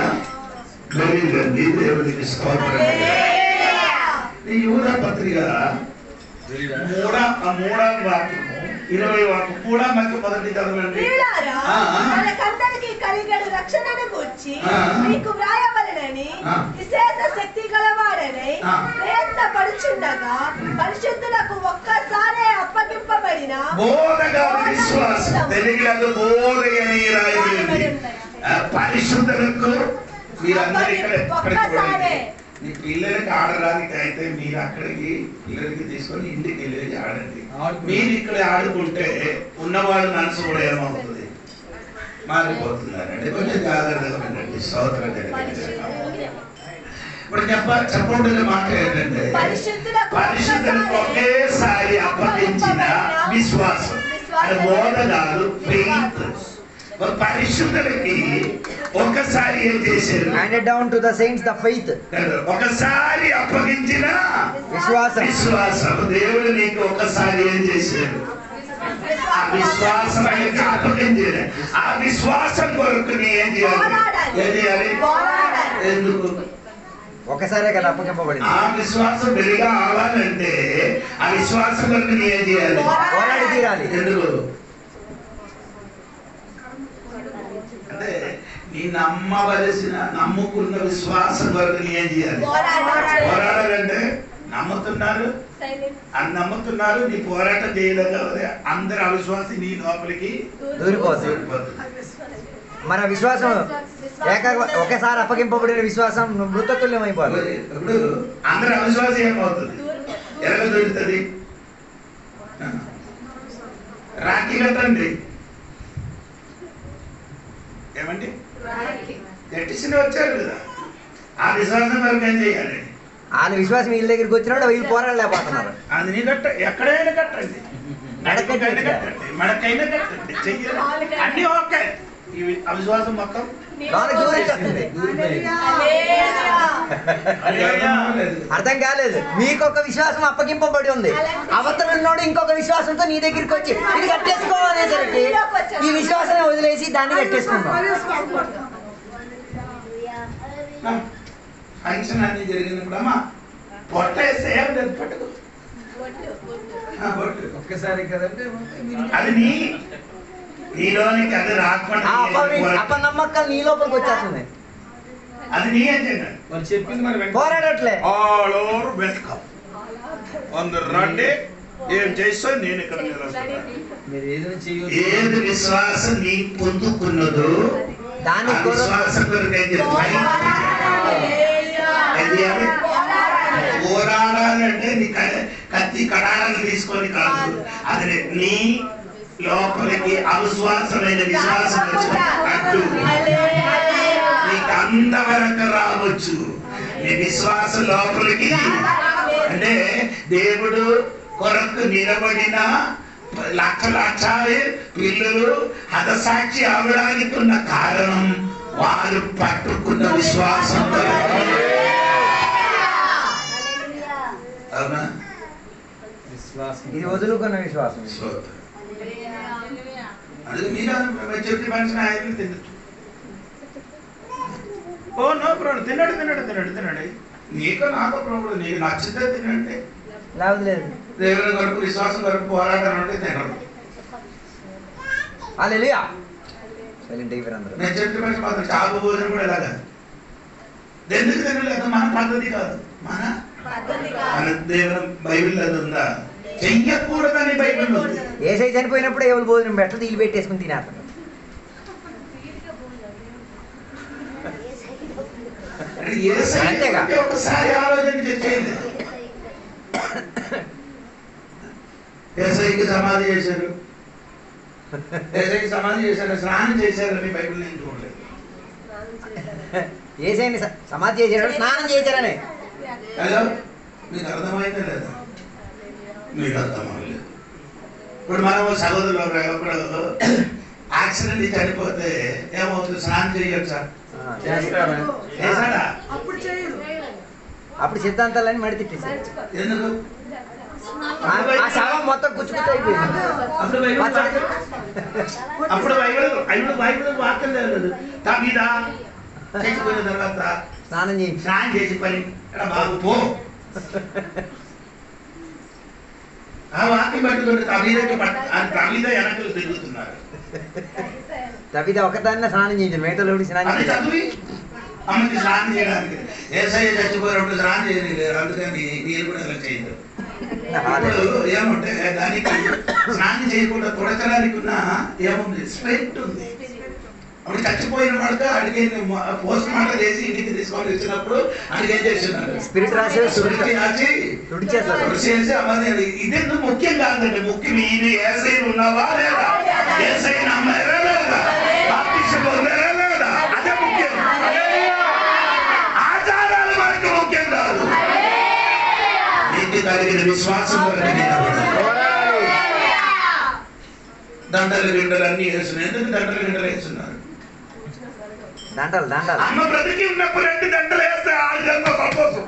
వెలిగండి దేవునికి స్తోత్రం. ఈ యూదా పత్రిక 3వ వాక్యము 20వ వాక్యం కూడా మనకు మొదటి చదవండి. మనకందరికీ కలిగడు రక్షణను గూర్చి మీకు వ్రాయవలెనని విశేష శక్తి గలవాడనై ప్రయత్నపడుచుండగా పరిశుద్ధులకు ఒక్కసారి అప్పగింపబడిన బోధగా విశ్వాసం. తెలుగులో బోధయని రాయబడింది. పరిశుద్ధులకు మీరందరూ ఇక్కడ నీ పిల్లలకి ఆడడానికి అయితే మీరు అక్కడికి పిల్లలకి తీసుకొని ఇంటికి వెళ్ళి ఆడండి. మీరు ఇక్కడ ఆడుకుంటే ఉన్నవాళ్ళ మనసు కూడా ఏమవుతుంది, మారిపోతున్నారండి. కొంచెం జాగ్రత్తగా వినండి. స్తోత్రం. ఇప్పుడు చెప్పబడిన మాట ఏంటంటే పరిశుద్ధులకు ఒకేసారి అప్పగించిన విశ్వాసం. బోధ కాదు, ఫెయిత్. పరిశుద్ధులకి ఒకసారి ఏం చేశారు? Handed down to the saints the faith. ఒకసారి అప్పగించిన విశ్వాసం. దేవుడు నీకు ఒకసారి ఏం చేశారు? ఆ విశ్వాసం అనేది అప్పగించారు. ఆ విశ్వాసం కొరకు నీ ఏం చేయాలి? ఎందుకు? ఒకసారే కదా అప్పగింపబడింది. ఆ విశ్వాసం వెలిగా అవ్వాలంటే ఆ విశ్వాసం కొరకు నీ ఏం చేయాలి? పోరాడి తీరాలి. ఎందుకు? అంటే నీ నమ్ముకున్న విశ్వాసం కొరకు నీ ఏం చేయాలి? పోరాడాలంటే నమ్ముతున్నారు, నీ పోరాటం చేయలేకపోతే అందరు అవిశ్వాసం నీ లోపలికి దూరిపోతుంది. మరి విశ్వాసం ఒకసారి అప్పగింపబడిన విశ్వాసం మృతతుల్యం అయిపోతుంది. ఇప్పుడు అందరు అవిశ్వాసం ఏమవుతుంది? ఎలా దొరుకుతుంది? రాఖీ కట్టండి. ఏమండి ఎట్టిసిన వచ్చారు కదా, ఆ విశ్వాసం వరకు ఏం చేయాలి? వాళ్ళ విశ్వాసం వీళ్ళ దగ్గరికి వచ్చినప్పుడు వీళ్ళు పోరాడలేకపోతున్నారు. అది నీ ఎక్కడైనా కట్టండి, మెడకైనా కట్టండి, మెడకైనా కట్టండి, చెయ్యాలి, అన్ని ఓకే. ఈ అవిశ్వాసం మొత్తం అర్థం కాలేదు. మీకు ఒక విశ్వాసం అప్పగింపబడి ఉంది, అవతలన్నోడు ఇంకొక విశ్వాసంతో నీ దగ్గరికి వచ్చి ఇది కట్టేసుకోవాలనేసరికి ఈ విశ్వాసాన్ని వదిలేసి దాన్ని కట్టేసుకుంటాం. ఫంక్షన్ అన్ని జరిగినప్పుడు అమ్మా పొట్టేస్తే పట్టుకో, ఒక్కసారి కదంటే అది నీలోనికి అది రాకుండా అపనమ్మకాలు నీ లోపలికి వచ్చేస్తుంది. అది నీ అజెండా. మరి చెప్పింది మరి పోరాడట్లే. ఆల్ ఓవర్ వెల్కమ్, అందరు రండి, ఏం చేస్తా నేను ఇక్కడ ఏది విశ్వాసం నీ పొందుకున్నదో దాని విశ్వాసం పోరాడాలంటే నీ కత్తి కడాలను తీసుకొని కాదు, అది నీ లోపలికి అవిశ్వాసమైన విశ్వాసం అడ్డు నీకు అంతవరకు రావచ్చు. నీ విశ్వాసం లోపలికి అంటే దేవుడు కొరకు నిలబడిన లక్షలాక్షాలు పిల్లలు హతసాక్షి అవడానికి ఉన్న కారణం వారు పట్టుకున్న విశ్వాసం. అవునా? ఇది వదులుకున్న విశ్వాసం. అది మీరు చెప్పి మనిషిని ఆయన తినచ్చు. ఓ నో ప్రాబ్లం, తినండి. నీకు నాకు ప్రాబ్లం, నీకు నచ్చితే తినండి. లేదు దేవుని వరకు విశ్వాసం వరకు పోరాటం అంటే తినరు. నేను చెప్పి మనిషి మాత్రం చాలు భోజనం కూడా ఎలాగా ఎందుకు తినలేదు? మన పద్ధతి కాదు, మన దేవుని బైబిల్ అది ఉందా? చెయ్యకూడదని బైబిల్ ఉంది. ఏసై చనిపోయినప్పుడు ఎవరు భోజనం పెట్టదు, వీళ్ళు పెట్టేసుకుని తినేస్తారు. అంతేగా ఒకసారి ఆలోచన చేయండి. ఏసైకి సమాధి చేశారు, స్నానం చేశారని బైబిల్ నేను చూడలేదు. ఏసైని సమాధి చేశారు, స్నానం చేశారని. హలో, మీకు అర్థమైందా లేదా? మీకు అర్థమవలేదు. ఇప్పుడు మనం సహోదరులు ఇప్పుడు యాక్సిడెంట్ చనిపోతే ఏమవుతుంది? స్నానం చేయొచ్చా? చేశాడా? అప్పుడు సిద్ధాంతాలని మడి తిట్టేశారు. ఎందుకు? ఆ శవం మొత్తం కుచ్చుకుచ్చు అయిపోయింది. అప్పుడు బైబిల్ వాక్యం లేదు. తమిదా చచ్చిపోయిన తర్వాత స్నానం చేసి పని బాబు పో, ఆ వాక్యం పట్టుకుంటే తమిద వెనకలు తిరుగుతున్నారు. తవిద ఒకదాన్ని స్నానం చేయించారు, మిగతా స్నానం చదివి అమ్మకి స్నానం చేయడానికి ఏసఐ చచ్చిపోయినప్పుడు స్నానం చేయలేరు, అందుకని మీరు కూడా ఇలా చేయరు. ఇప్పుడు ఏమంటే దానికి స్నానం చేయకుండా తొడకడానికి ఉన్న ఏముంది? స్పిరిట్ ఉంది. అప్పుడు చచ్చిపోయిన వాడికి అడిగే పోస్ట్ మార్టం చేసి ఇంటికి తీసుకొని వచ్చినప్పుడు అడిగేం చేస్తున్నారు స్పిరిట్ రాసి చేసి అమ్మది ఇదే ముఖ్యం కాదండి. ముఖ్యం ఈయన ఏసైనా ఉన్నావా లేదా, ఏసైనా అమ్మారా లేదా, బాప్టిజం పొందారా లేదా, అదే ముఖ్యం. ఆచారాలు మనకు ముఖ్యం కాదు. నీకు కలిగిన విశ్వాసం దండలు గిండలు అన్ని వేస్తున్నాయి. ఎందుకు దండలు గిండలు వేస్తున్నారు? అమ్మ బ్రతికి ఉన్నప్పుడు 2 దండలు వేస్తే 6 గంటల సంతోషం.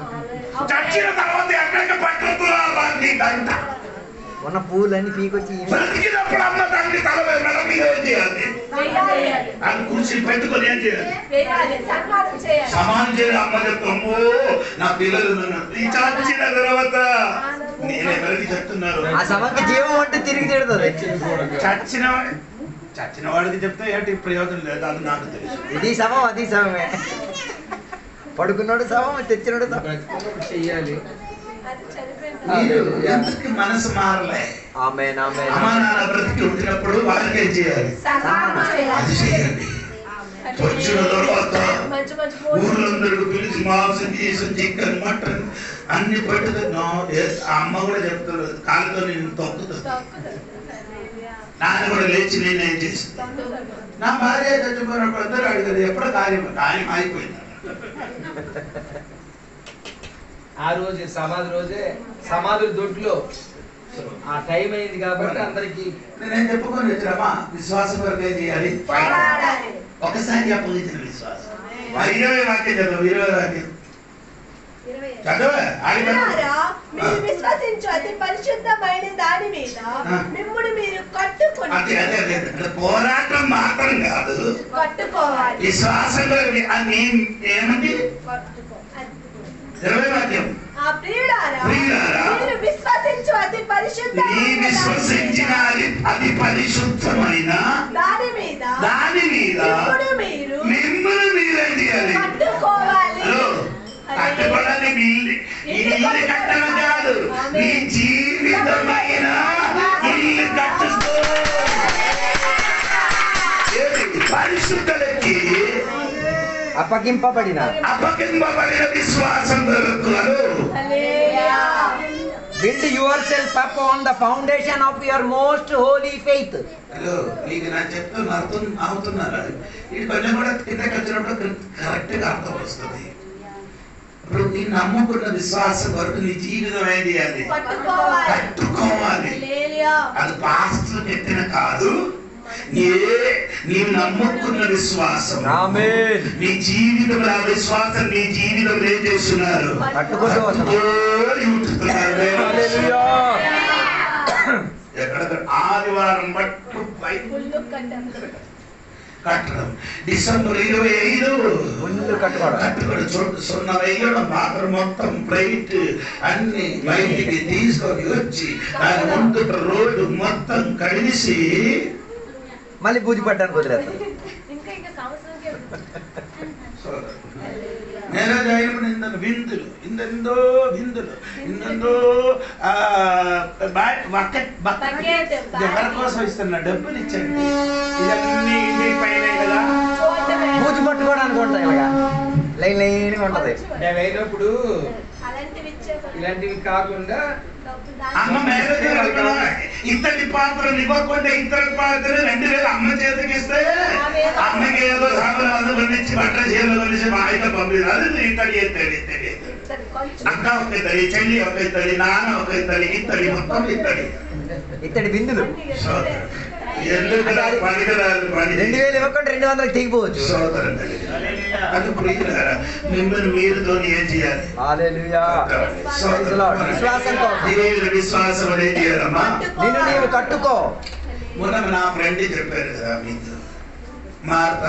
చచ్చిన తర్వాత ఎక్కడికి పట్టుకురావాలి దండ ఉన్న పూలన్నీ పీకొచ్చి బ్రతికినప్పుడు అమ్మ తండ్రి తల మెడ మీద ఏం చేయాలి? అది కూర్చి పెట్టుకొని ఏం చేయాలి? సమానం చేయాలి. అమ్మ చెప్తాము నా పిల్లలు ఈ చచ్చిన తర్వాత నేనెవరికి చెప్తున్నారు? ఆ సభకి జీవం అంటే తిరిగి తిడుతుంది. చచ్చిన వాడికి చెప్తే ఏంటి ప్రయోజనం లేదు, అది నాకు తెలుసు. ఇది శవం అది శవమే. పడుకున్నాడు శవం, తెచ్చినాడు చెయ్యాలి. ఎందుకు మనసు మారలే? ఆమేన్ ఆమేన్. అమ్మ నాన్న బ్రతికి ఉండినప్పుడు వాళ్ళకి ఏం చేయాలి? అది చేయండి. వచ్చిన తర్వాత ఊళ్ళందరూ పిలిచి మాంసం చేసి చికెన్ మటన్ అన్ని పెట్టుతున్నా. అమ్మ కూడా చెప్తారు కాళ్ళతో నేను తొక్కుతుంది. నాన్న కూడా లేచి నేనేం చేస్తాను. నా భార్య చచ్చిపోయినప్పుడు అందరూ అడిగారు ఎప్పుడు కార్యం అయిపోయింది. ఆ రోజే సమాధి రోజే సమాధి దొడ్లో ఆ టైం అయింది కాబట్టి అందరికి నేను చెప్పుకొని వచ్చినమ్మా విశ్వాసం వరకు ఏం చేయాలి? ఒకసారి చెప్పగలిగిన విశ్వాసం. 20 వాక్యం చదువు. 20 వాక్యం మీరు విశ్వసించు అతి పరిశుద్ధమైన దాని మీద మిమ్ముడు మీరు కట్టుకొని పోరాటం మాత్రం కాదు, కట్టుకోవాలి. విశ్వాసంలో ఏమండి? 20 వాక్యం మీరు విశ్వసించు అతి విశ్వసించిన అతి పరిశుద్ధమైన దాని మీద మిమ్మల్ని మీరేం చేయాలి? కట్టుకోవాలి. కట్టుకోవడానికి ఇల్లు కట్టడం కాదు, నీ జీవితమైన ఇల్లు కట్టుకో. పరిశుద్ధులకి అప్పగింపబడిన విశ్వాసం దొరుకుతారు. Build yourself up on the foundation of your most holy faith. Hello, మీకు నా చెప్తాను అర్థం అవుతున్నారా? ఇది కొంచెం కూడా కిందకి వచ్చినప్పుడు కరెక్ట్ గా అర్థం వస్తుంది. ఇప్పుడు నీ నమ్ముకున్న విశ్వాసం వరకు నీ జీవితం ఏం చేయాలి? కట్టుకోవాలి. అది పాస్టర్ చెప్పిన కాదు, నీవు నమ్ముకున్న విశ్వాసం. ఆమేన్. నీ జీవితంలో ఆ విశ్వాసం నీ జీవితంలో ఏం చేస్తున్నారు? ఎక్కడ ఆదివారం మట్టు కట్టడం. డిసెంబర్ 25 కట్టుకోడు సున్న వేయడం, మాత్రం మొత్తం ప్లేట్ అన్ని బయటికి తీసుకొని వచ్చి దాని ముందు రోడ్డు మొత్తం కడిసి మళ్ళీ బూజి పడ్డానికి వదిలేస్తాను. మ్యారేజ్ అయినప్పుడు ఇందరు విందులు, ఇందెందో విందులు, ఇందెందో ఎవరి కోసం ఇస్తున్నా డబ్బులు ఇచ్చండి. ఇవన్నీ ఇంటికి పైన కదా బూజి పట్టుకోవడానికి ఉంటాయి, ఇలాగా లైన్ లైన్గా ఉంటది. నేను అయినప్పుడు ఇలాంటివి కాకుండా అమ్మ మ్యారేజ్ ఇత్తడి పాత్రలు ఇవ్వకుండా ఇత్తడి పాత్రలు 2000 అమ్మ చేతికి ఇస్తే అమ్మకి ఏదో సామాన్లు పండించి బట్టల చీరలు కొనిసి మా ఆయన పంపిస్తారు. ఇత్తడి ఎత్తడి ఇత్తడి అక్క ఒక ఇత్తడి, చెల్లి ఒక ఇత్తడి, నాన్న ఒక ఇత్తడి, ఇత్తడి మొత్తం ఇత్తడి ఇత్తడి బిందులు. 2000 ఇవ్వకుండా 200 తెగిపోవచ్చు. మిమ్మల్ని మీరుతో ఏం చేయాలి? విశ్వాసం అనేది చేయాలమ్మా. నిన్ను నీవు కట్టుకో. మొన్న నా ఫ్రెండ్ చెప్పారు కదా మీతో మార్త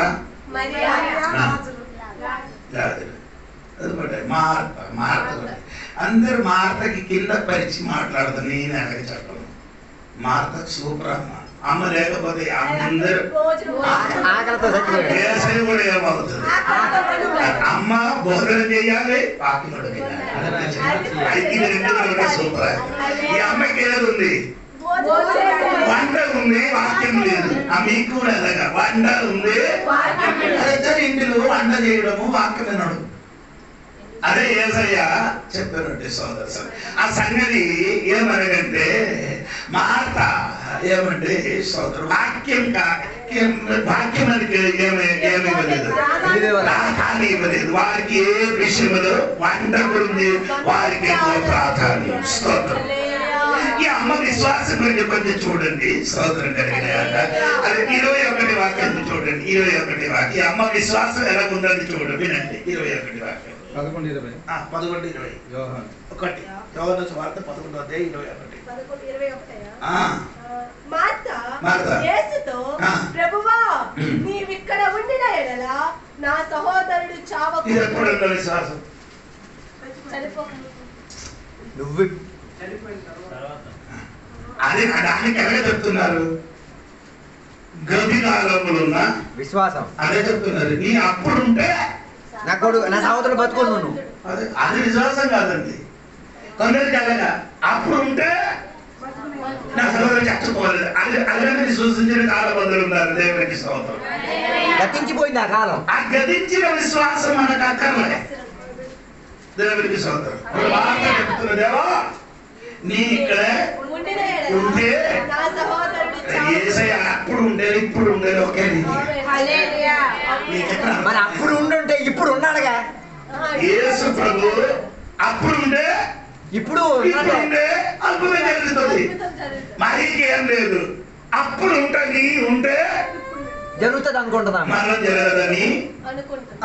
అందరు మార్తకి కింద పరిచి మాట్లాడతారు. నేను ఎలాగ చెప్పను. మార్త సూపర్ అమ్మ. అమ్మ లేకపోతే అందరూ కూడా ఏమవుతుంది? అమ్మ బోధన చేయాలి, పాకిలోడు సూపర్. ఈ అమ్మకి ఏది ఉంది? వంట ఉంది వాక్యం లేదు. మీకు కూడా అలాగా వంట ఉంది అయితే ఇంటిలో వంట చేయడము వాక్యం వినడం. అదే యేసయ్య చెప్పారంటే సోదరు ఆ సంగతి ఏమనగంటే మార్త ఏమంటే సోదరు వాక్యం అనేది ఏమి ఇవ్వలేదు, ప్రాధాన్యం ఇవ్వలేదు. వారికి ఏ విషయంలో వంట గురించి వారికి ఎక్కువ ప్రాధాన్యం. స్తోత్రం. ఈ అమ్మ విశ్వాసం గురించి కొంచెం చూడండి సోదరు కలిగిన అది 21 వాక్యం చూడండి. 21 వాక్యం. ఈ అమ్మ విశ్వాసం ఎలా ఉందని చూడండి, వినండి. 21 వాక్యం 11:20 యోహాను సువార్త 11:21. మార్త యేసుతో, ప్రభువా నీవిక్కడ ఉండిన ఎడల నా సహోదరుడు చావకు. ఇది ఎప్పుడు ఉన్న విశ్వాసం? నువ్వు అది దానికి ఎలా చెప్తున్నారు? గది కాలంలో ఉన్న విశ్వాసం అదే చెప్తున్నారు. నీ అప్పుడుంటే నా కొడుకు నా సహోదరుడు బతుకును నువ్వు. అది విశ్వాసం కాదండి. కొందరికి అలాగా అప్పుడు ఉంటే నా సహోదరుడు చచ్చిపోలేదు అది అలాగే విశ్వసించిన కాలం మందులు ఉన్నారు. దేవునికి స్తోత్రం. గతించిపోయింది ఆ కాలం. ఆ గతించిన విశ్వాసం మనకు అక్కర్లే. దేవునికి స్తోత్రం. చెప్తున్న దేవా నీ ఇక్కడే ఉంటే యేసయ్య అప్పుడు ఉండేది ఇప్పుడు ఉండేది ఒకే రీతి. మరి అప్పుడు ఉండుంటే ఇప్పుడు ఉన్నాడుగా. యేసు ప్రభు అప్పుడు ఉండే ఇప్పుడు ఉండే అద్భుతం జరుగుతుంది. మరి ఏం లేదు. అప్పుడు ఉంటే జరుగుతుంది అనుకుంటున్నా మరణం జరగదని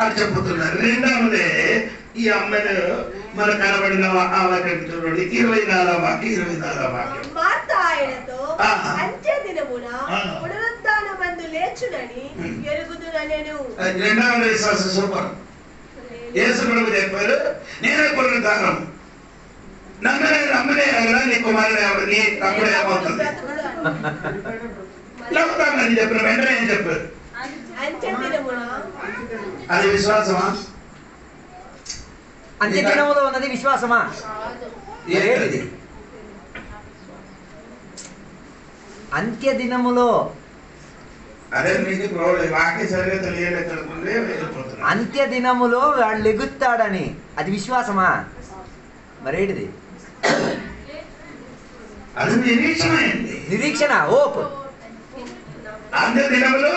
అని చెబుతున్నారు. రెండవదే ఈ అమ్మాయి మన కనబడిన వాక్యం చూడండి. 24వ వాక్యం. మార్త ఆయనతో, అంత్య దినమున పునరుత్థానమందు లేచునని ఎరుగుదుననెను. రెండవ విశ్వాసం సూపర్. యేసు ప్రభు చెప్పారు, నేనే పునరుత్థానం. నమ్మనే నీ కుమారుడు నీ తమ్ముడు ఏమవుతుంది నమ్ముతానని చెప్పిన వెంటనే ఏం చెప్పారు? అది విశ్వాసమా? అంత్యదినములో ఉన్నది విశ్వాసమా? ఏది అంత్యదినములో? అదే మీకు వాక్య సరిగా తెలియలేకుంటే వెళ్ళిపోతున్నారు. అంత్యదినములో వాడు లెగుస్తాడని అది విశ్వాసమా? మరేటిది? అది నిరీక్షణ. నిరీక్షణ, ఓపు. అంత్య దినములో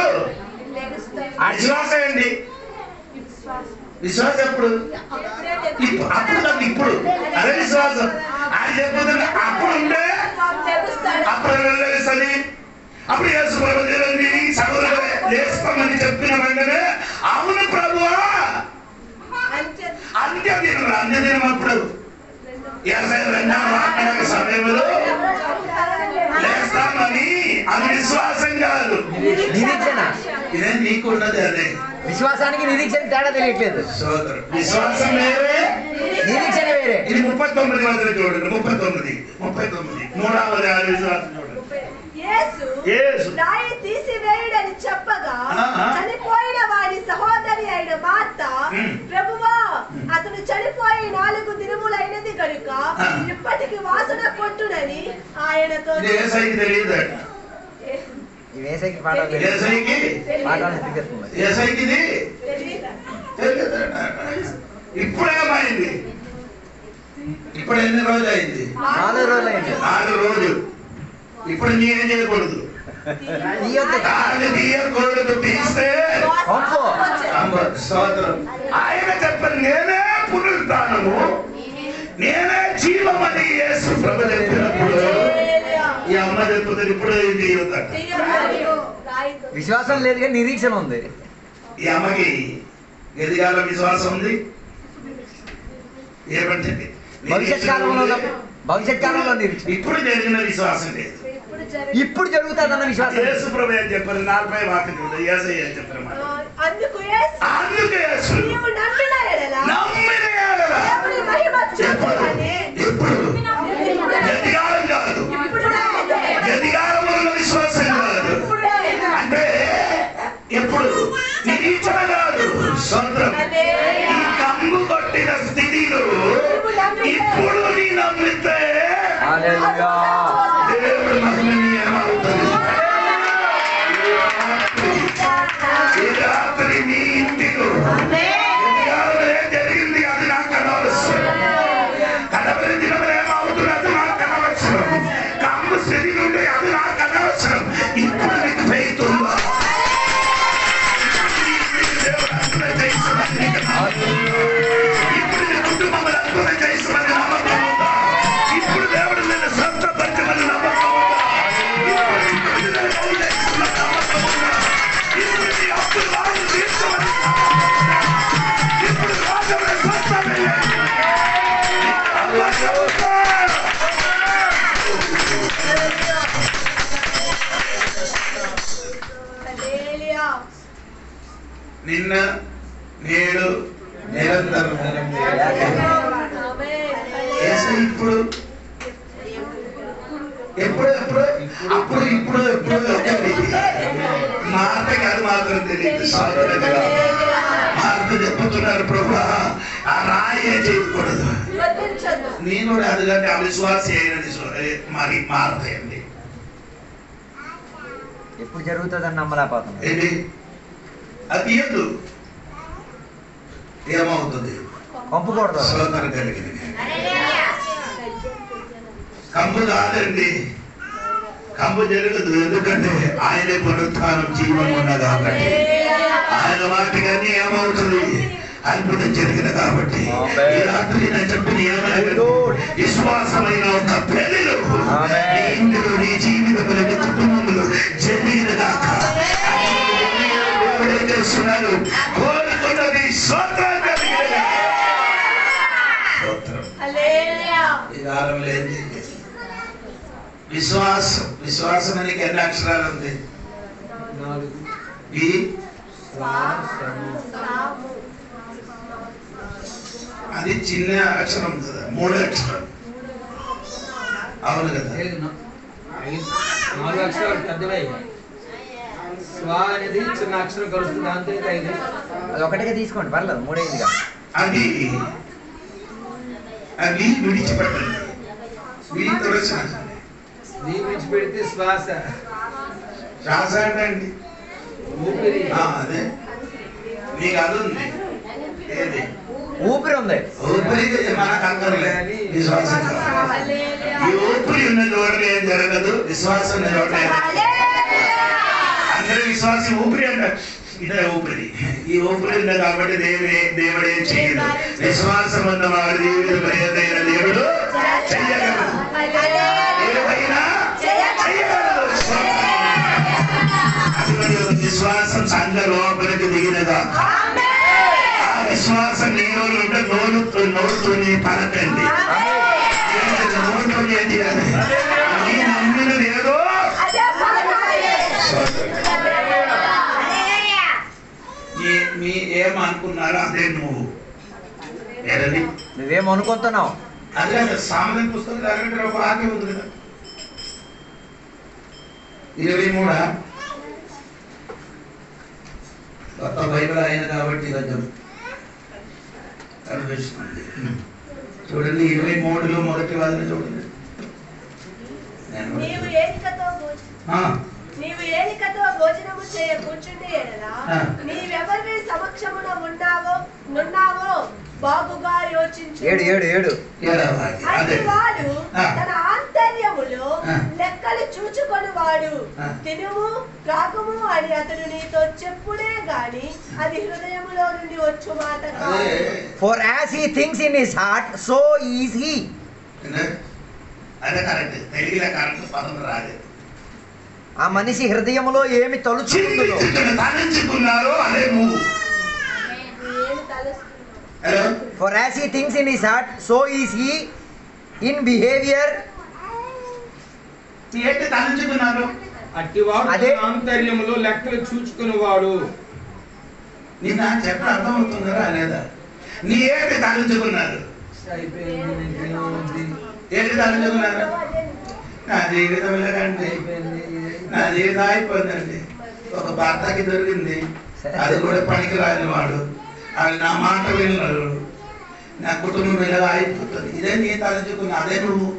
విశ్వాసం అండి. విశ్వాసం ఎప్పుడు? ఇప్పుడు అదే విశ్వాసం. ఆయన చెప్పుతున్నా అప్పుడు ఉంటే అప్పుడు వెళ్ళేస్తుంది. అప్పుడు యేసు ప్రభు సహోదరుడు లేస్తామని చెప్పిన వెంటనే అవును ప్రభువా అంత్యదినం అప్పుడు 82వ సమయంలో లేస్తామని అది విశ్వాసం కాదు, నిరీక్షణ. ఇదే నీకు ఉన్నది. అదే విశ్వాసానికి నిరీక్షణ తేడా తెలియట్లేదు. సోదరు విశ్వాసం వేరే, నిరీక్షణ వేరే. ఇది 39 మధ్యలో చూడండి. 39 మూడవది ఆ విశ్వాసం చూడండి. యేసు రాయి తీసివేయుడని చెప్పగా చనిపోయిన వాడి సహోదరి అయిన మార్త, ప్రభువా అతను చనిపోయి 4 దినములైనది కనుక ఇప్పటికి వాసన కొట్టునని ఆయనతో. ఇప్పుడేమైంది? ఇప్పుడు ఎన్ని రోజులు అయింది? 4 రోజులు అయింది. 4 రోజులు. ఇప్పుడు నేనేం చేయకూడదు? తీస్తే ఆయన చెప్పారు, నేనే పునరుత్థానము నేనే జీవమని యేసు ప్రభు చెప్పినప్పుడు ఈ అమ్మ చెప్తుంది ఇప్పుడు విశ్వాసం లేదు కానీ నిరీక్షణ ఉంది. ఈ అమ్మకి ఎదిగాల విశ్వాసం ఉంది. ఏమంటే భవిష్యత్ కాలంలో నిరీక్షణ. ఇప్పుడు జరిగిన విశ్వాసం లేదు, ఇప్పుడు జరుగుతుందన్న విశ్వాసం. యేసు ప్రభు ఏం చెప్పారు? 40 వాక్యం చూడండి. యేసయ్య ఏం చెప్పారు? అందుకు యేసు నీవు నమ్మిన ఎడల దేవుని మహిమ చూపుమని. ఎప్పుడు? ఎదిగాలం కాదు, ఎదిగాలమున్న విశ్వాసం కాదు. అంటే ఎప్పుడు? నిరీక్షణ కాదు, సొంతం. ఈ కమ్ము కొట్టిన స్థితిలో ఇప్పుడు నీ నమ్మితే దేవుడు మహిమ నిన్న నేడు నిరంతరం. ఇప్పుడు ఎప్పుడు ఎప్పుడు అప్పుడు ఇప్పుడు ఎప్పుడు మాట కాదు మాత్రం తెలియదు. మార్పు చెప్పుతున్నారు ప్రభు, ఆ రాయే చేయకూడదు. నేను కూడా అది కానీ అవిశ్వాసి అయినది మరి మారతాయండి. ఎప్పుడు జరుగుతుందని నమ్మలేకపోతుంది. ఏంటి అది తీయద్దు, ఏమవుతుంది? పంపకూడదు. సోదరు కలిగింది కంపు కాదండి, కంపు జరగదు. ఎందుకంటే ఆయనే పునరుత్థానం జీవం ఉన్నది కాబట్టి. ఆయన వాటికన్నీ ఏమవుతుంది? అద్భుతం జరిగింది కాబట్టి. ఈ రాత్రి నేను చెప్పిన ఏమైనా విశ్వాసమైన ఒక పెళ్లిలో నీ ఇంటిలో, నీ జీవితంలో, నీ కుటుంబంలో జరిగిన దాకా దేవుడు చేస్తున్నాడు. కోరుకున్నది స్తోత్రం కలిగిన స్తోత్రం. ఈ కాలంలో ఏంటి? విశ్వాసం. విశ్వాసం అనేది ఎన్ని అక్షరాలు ఉంది? 4 అది చిన్న అక్షరం కదా, 3 అక్షరాలు. అవును కదా? 4 అక్షరాలు పెద్దవే. స్వా అనేది చిన్న అక్షరం కలుస్తుంది, దాంతో 5. అది ఒకటిగా తీసుకోండి, పర్లేదు, 3 అది అది విడిచిపెట్టండి. విడిచిపెడితే శ్వాస. శ్వాస అంటే ఊపిరి. అదే నీకు అది ఉంది. ఏది? ఊపిరి ఉంది. ఊపిరి మనకు అక్కర్లే, విశ్వాసం. ఈ ఊపిరి ఉన్న చోట ఏం జరగదు, విశ్వాసం ఉన్న చోట. అందరూ విశ్వాసం ఊపిరి అంటారు, ఇదే ఊపిరి. ఈ ఊపిరి ఉంది కాబట్టి దేవుడు ఏం చేయదు. విశ్వాసం ఉన్న వాడు దేవుడు ఏదైనా దేవుడు చెయ్యగలడు, ఏదైనా చెయ్యగలడు. విశ్వాసం సంఘ లోపలికి దిగినదా? ఆ విశ్వాసం నీలో ఉంటే నోరుతో పలకండి. నోరుతో ఏం చేయాలి? నీ నమ్మినది ఏదో మీ ఏమనుకున్నారో అదే నువ్వు. నువ్వేమనుకుంటున్నావు? అదే సామాన్య పుస్తకం అరగంట ఒక వాక్యం ఉంది కదా, 23 కొత్త బైబిల్ అయిన కాబట్టి కొంచెం కనిపిస్తుంది. చూడండి 23లో మొదటి వాదన చూడండి. నీవు ఏలికతో భోజనము చేయ కూర్చుండి ఎడలా నీవెవరి సమక్షమున ఉన్నావో బాగుగా యోచించు. 7 అట్టి వాడు తన ఆంతర్యములో లెక్కలు చూచుకొని వాడు తినుము త్రాగుము అని అతడు నీతో చెప్పుడే గాని అది హృదయములో నుండి వచ్చు మాట కాదు. For as he thinks in his heart, so is he. అదే కరెక్ట్. తెలుగులో కరెక్ట్ పదం రాలేదు. ఆ మనిషి హృదయములో ఏమి తలుచుకున్నారో అదే నువ్వు. For as he thinks in his heart, so is he in behavior. ఏంటి తలుచుకున్నారు? అట్టివాడు ఆంతర్యములో లెక్కలు చూచుకునేవాడు. నిన్న చెప్ప అర్థమవుతున్నారా లేదా? నీ ఏంటి తలుచుకున్నారు? ఏంటి తలుచుకున్నారు? నా జీవితం లేదండి, నా జీవితం అయిపోయిందండి. ఒక భర్తకి దొరికింది, అది కూడా పనికి రాని వాడు, అది నా మాట వినరు, నా కుటుంబం ఇలా అయిపోతుంది. ఇదే నీ తలుచుకున్నా, అదే నువ్వు.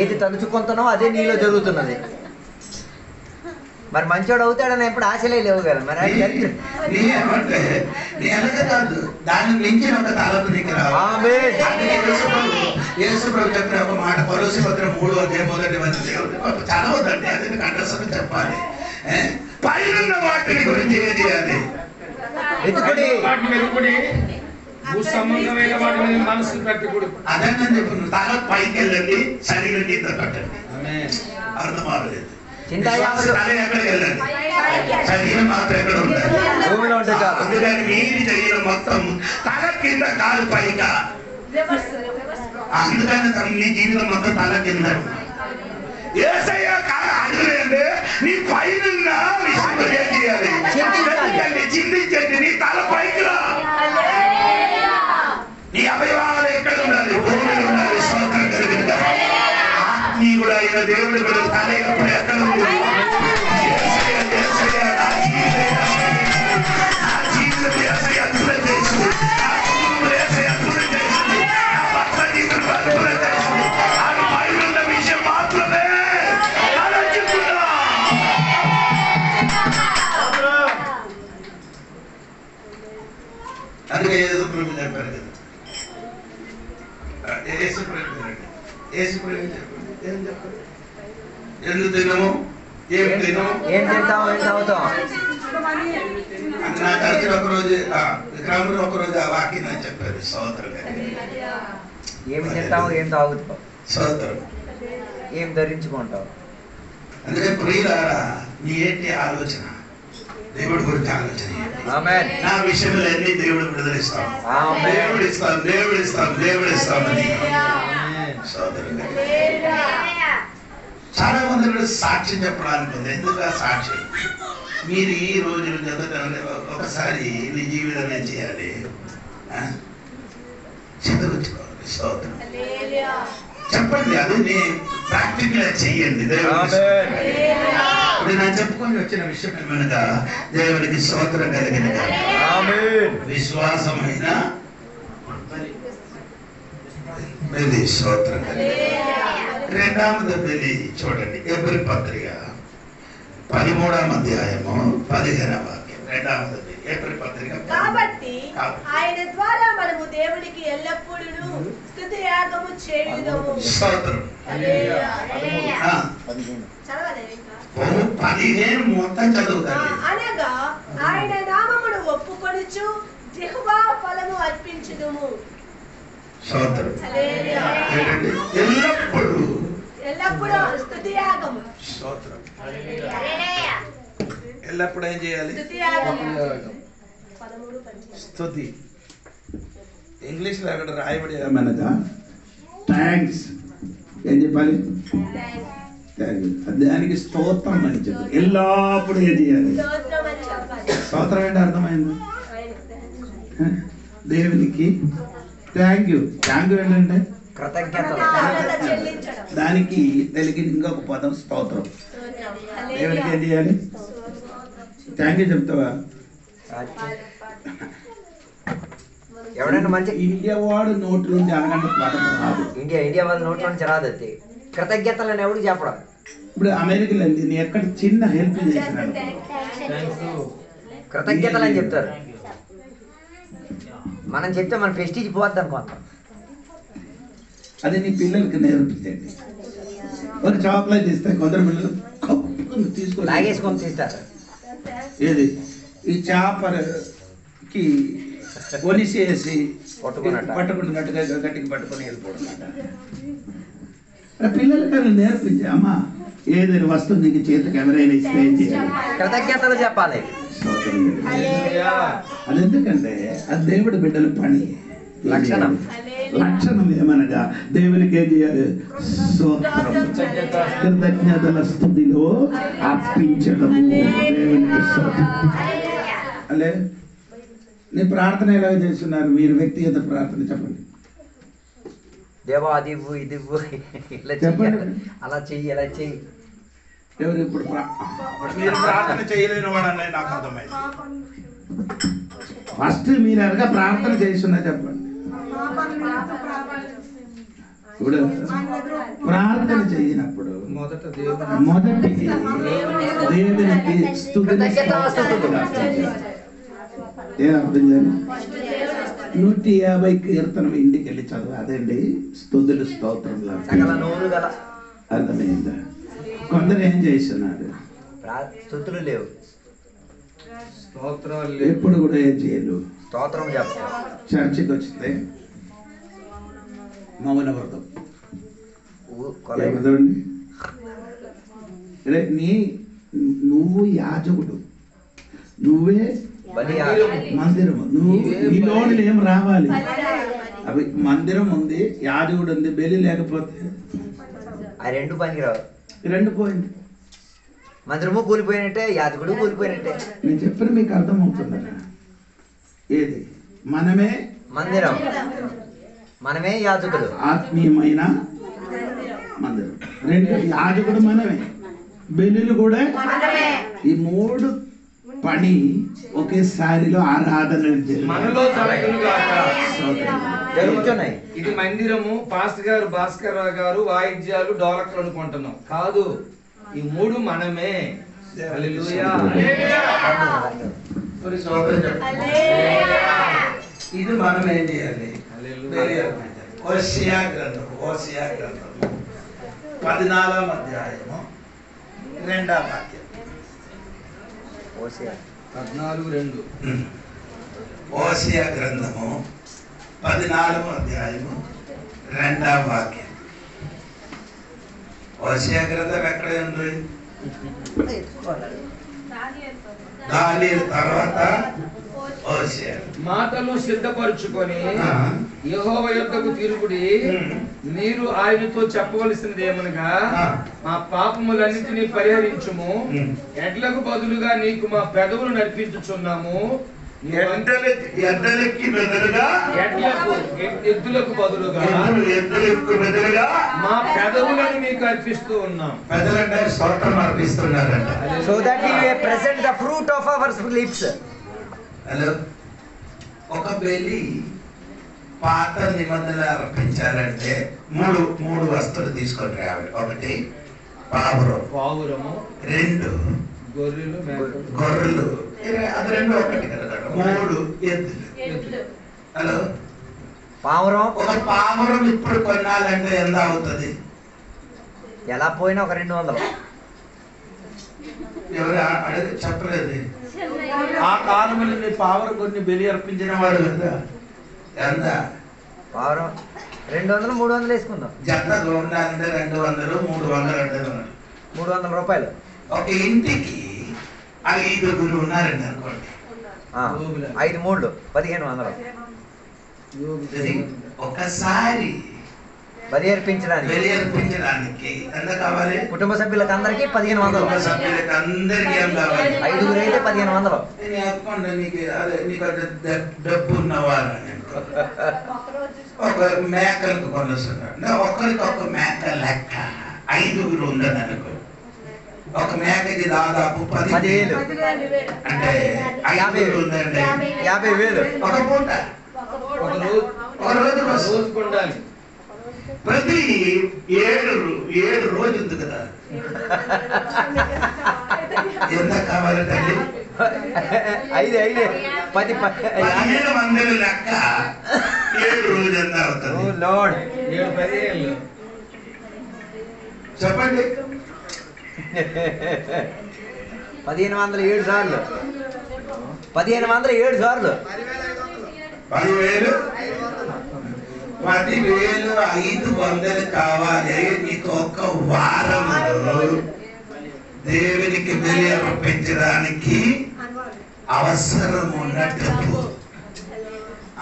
ఏది తలుచుకుంటున్నావు అదే నీలో జరుగుతున్నది. మరి మంచోడు అవుతాడని ఎప్పుడు ఆశలే లేవు కదా. మరి ఏమంటే నీ అలాగే కాదు, దాన్ని మించిన ఒక తలపు నీకు రావాలి. యేసుప్రభు చెప్పిన ఒక మాట, కొలొస్సీ పత్రిక 3:1 చదవద్దండి, అది కంఠస్థం చెప్పాలి. పైన వాటిని గురించి ఏం చేయాలి? మనసు పెట్టకూడదు. అదే నేను చెప్తున్నాను. తల పైకి వెళ్ళండి, శరీరం కింద కట్టండి. అర్థం అవ్వలేదు. తల ఎక్కడికి వెళ్ళండి, శరీరం మాత్రం ఎక్కడ ఉండాలి. అందుకని మీరు శరీరం మొత్తం తల కింద కాలు పైగా. అందుకని నీ జీవితం మొత్తం తల కింద. యేసయ్య అడుగులేండి, నీ పైన విషయంలో ఏం చేయాలి? చింతించండి. నీ తల పైకి రా. నీ అవయవాలు ఎక్కడ ఉండాలి? భూమిలో ఉండాలి. స్తోత్రం కలిగిందా? ఆత్మీయుడు అయిన దేవుడు కూడా తల ఎప్పుడు ఎక్కడ ఉంది? విషయం మాత్రమే అందుకే యేసు ప్రభు చెప్పారు కదా. యేసు ప్రభు చెప్పండి ఏం చెప్పారు? ఎందుకు తినము, ఏం తినము, ఏం తింటాం, ఏం తాగుతాం. నా కలిసి ఒకరోజు విక్రమంలో ఒకరోజు ఆ వాక్యం అని చెప్పారు. సోదరు ఏమి తింటావు, ఏం తాగుతావు, సోదరు ఏం ధరించుకుంటావు. అందుకే ప్రియులారా, నీ ఏంటి ఆలోచన? దేవుడి గురించి ఆలోచన. నా విషయంలో అన్ని దేవుడు విడుదలిస్తాం. దేవుడిస్తామని సోదరు చాలా మంది కూడా సాక్ష్యం చెప్పడానికి ఉంది. ఎందుకు ఆ సాక్ష్యం? మీరు ఈ రోజులు చదువుతానంటే ఒకసారి నీ జీవితంలో చేయాలి, చదువుకోవాలి. సోదరు చెప్పండి, అది ప్రాక్టికల్ చెయ్యండి. ఇప్పుడు నేను చెప్పుకొని వచ్చిన విషయం ఏమనగా, దేవునికి స్తోత్రం కలిగిన విశ్వాసమైన బలి. స్తోత్రం కలిగిన రెండవది బలి. చూడండి ఎబ్రీ పత్రిక 13వ అధ్యాయము 15వ వాక్యం. రెండవది బలి ఎబ్రీ పత్రిక. కాబట్టి ఆయన ద్వారా మనము దేవునికి ఎల్లప్పుడూ స్తుతి యాగము చేయుదము. స్తోత్రం. 15 మొత్తం చదువుతాను. అనగా ఆయన నామమును ఒప్పుకొనుచు యెహోవా ఫలము అర్పించుదుము. స్తోత్రం. ఎల్లప్పుడూ స్తుతి యాగము. స్తోత్రం. ఎల్లప్పుడు ఏం చేయాలి? స్తుతి. ఇంగ్లీష్ లో అక్కడ రాయబడి ఏమనగా థ్యాంక్స్. ఏం చెప్పాలి? దానికి స్తోత్రం అని చెప్పాలి. ఎల్లప్పుడు ఏం చేయాలి? స్తోత్రం ఏంటి అర్థమైంది? దేవునికి థ్యాంక్ యూ. థ్యాంక్ యూ ఏంటంటే దానికి తెలుగు ఇంకొక పదం స్తోత్రం. దేవునికి ఏం చేయాలి? థ్యాంక్ యూ చెప్తావా? ఎవడైనా మంచి ఇండియా వాడు నోటి నుండి అనగంటే పదం రాదు. ఇండియా వాళ్ళ నోట్లో నుంచి రాదు. అది కృతజ్ఞతలను ఎవడు చెప్పడం. ఇప్పుడు అమెరికాలో నేను ఎక్కడ చిన్న హెల్ప్ చేసినాను, కృతజ్ఞతలు అని చెప్తారు. మనం చెప్తే మన ప్రెస్టీజ్ పోద్ది అనుకుంటాం. అది నీ పిల్లలకి నేర్పించండి. ఒక చాక్లెట్ ఇస్తే కొందరు పిల్లలు తీసుకొని లాగేసుకొని తీస్తారు. ఏది ఈ చేపకి ఒలిసేసి పట్టుకున్నట్టుగా గట్టికి పట్టుకొని వెళ్ళిపోవడం. పిల్లలకి నేర్పించే అమ్మా, ఏదైనా వస్తువు నీకు చేతికి ఎవరైనా ఇస్తే ఏం చేయాలి? కృతజ్ఞతలు చెప్పాలి. అది ఎందుకంటే అది దేవుడి బిడ్డల పని లక్షణం. ఏమనగా దేవునికి ఏం చేయాలి? కృతజ్ఞతల స్తుతిలో అర్పించడము. దేవునికి అలే నీ ప్రార్థన ఎలా చేస్తున్నారు మీరు? వ్యక్తిగత ప్రార్థన చెప్పండి. దేవా అది ఇవ్వు, ఇది ఇవ్వు, ఇలా అలా చెయ్యి, ఇలా చెయ్యి. ఎవరు ఇప్పుడు మీరు ప్రార్థన చేయలేని వాడు అన్నది నాకు అర్థమైంది. ఫస్ట్ మీరు ఎలాగా ప్రార్థన చేస్తున్నా చెప్పండి. ఇప్పుడు ప్రార్థన చేయనప్పుడు మొదటి దేవునికి ఏం అర్థం చేయాలి? 150 కీర్తనం ఇంటికి వెళ్ళి చదువు. అదండి స్తుతులు స్తోత్రంలో అర్థమైందా? కొందరు ఏం చేస్తున్నారు? స్తుతులు లేవు, ఎప్పుడు కూడా ఏం చేయరు. స్తోత్రం చెప్తారు. చర్చికి వచ్చితే మౌన వ్రతం. నువ్వు యాజకుడు, నువ్వే మందిరము, నువ్వు నీలోని ఏం రావాలి. అవి మందిరం ఉంది, యాజకుడు ఉంది, బలి లేకపోతే ఆ రెండు పనికి రావు. రెండు పోయింది. మందిరము కూలిపోయినట్టే, యాజకుడు కూలిపోయినట్టే. నేను చెప్పిన మీకు అర్థమవుతుందా? ఏది మనమే మందిరం, మనమే యాజకుడు. ఆత్మీయమైన మందిరం. రెండు యాజకుడు మనమే, బెల్లులు కూడా ఈ మూడు పని ఒకేసారిలో ఆరాధన మనలో జరుగుతున్నాయి. ఇది మందిరము. పాస్టర్ గారు భాస్కర్ రావు గారు వాయిద్యాలు డోలకులు అనుకుంటున్నాం కాదు, ఈ మూడు మనమే. హల్లెలూయా. ఇది మనం ఏం చేయాలి? హల్లెలూయా. ఓసియా గ్రంథం 14వ అధ్యాయము 2వ వాక్యం. 14:2. ఓసియా గ్రంథము 14వ అధ్యాయము 2వ వాక్యం. ఓసియా గ్రంథం ఎక్కడ ఉంది? దానియేలు తర్వాత ఓసియా. మాటలు సిద్ధపరచుకొని యెహోవా యొద్దకు తిరుగుడి, మీరు ఆయనతో చెప్పవలసినది ఏమనగా, మా పాపములన్నిటినీ పరిహరించుము, ఎడ్లకు బదులుగా నీకు మా పెదవులు నడిపించుచున్నాము. ఎద్దులకి బదులుగా ఎద్దులకు బదులుగా మా పెదవులను మీకు అర్పిస్తూ ఉన్నాం. పెద్దలంటే స్తోత్రం అర్పిస్తున్నారంట. So that we may present the fruit of our lips. Hello, ఒక బలి పాత నిబంధనలు అర్పించాలంటే మూడు వస్తువులు తీసుకొని రావాలి. ఒకటి పావురము, 2 గొర్రెలు, అది 2 ఒకటి కదా, 3 ఎద్దులు. హలో, పావురం, ఒక పావురం ఇప్పుడు కొనాలంటే ఎంత అవుతుంది? ఎలా పోయినా ఒక 200. ఎవరు అడిగి చెప్పలేదు. ఆ కాలంలో పావురం కొన్ని బలి అర్పించిన వాడు కదా, ఎంత? పావురం 200, 300 వేసుకుందాం. జత ఉండాలంటే 200, 300 అంటే 300 రూపాయలు. ఒక ఇంటికి 5 ఉన్నారండి అనుకోండి. 5 3 1500. ఒకసారి బలి అర్పించడానికి బలి అర్పించడానికి ఎంత కావాలి? కుటుంబ సభ్యులకు అందరికి 1500. సభ్యులకు అందరికి ఏం కావాలి? 5 అయితే 1500. నేను చెప్పుకోండి, నీకు డబ్బు ఉన్నవారు ఒక మేకలకు కొనుస్తున్నాడు. ఒకరికి ఒక మేక లెక్క 5 ఉండదు అనుకో. ఒక మేకకి దాదాపు 10,000 అంటే 5 ఉందండి 50,000 ఒక పూట. ఒక రోజు ఉండాలి. ప్రతి 7 రోజు ఉంది కదా, ఎంత కావాలి తల్లి? 5 10 15 మందిని లెక్క 7 రోజు ఎంత అవుతుంది? లార్డ్ 7-10 చెప్పండి. 1507 సార్లు 1507 సార్లు 10,000 10,500 కావాలి. నీకు ఒక్క వారంలో దేవునికి బలి అర్పించడానికి అవసరం ఉన్నట్టు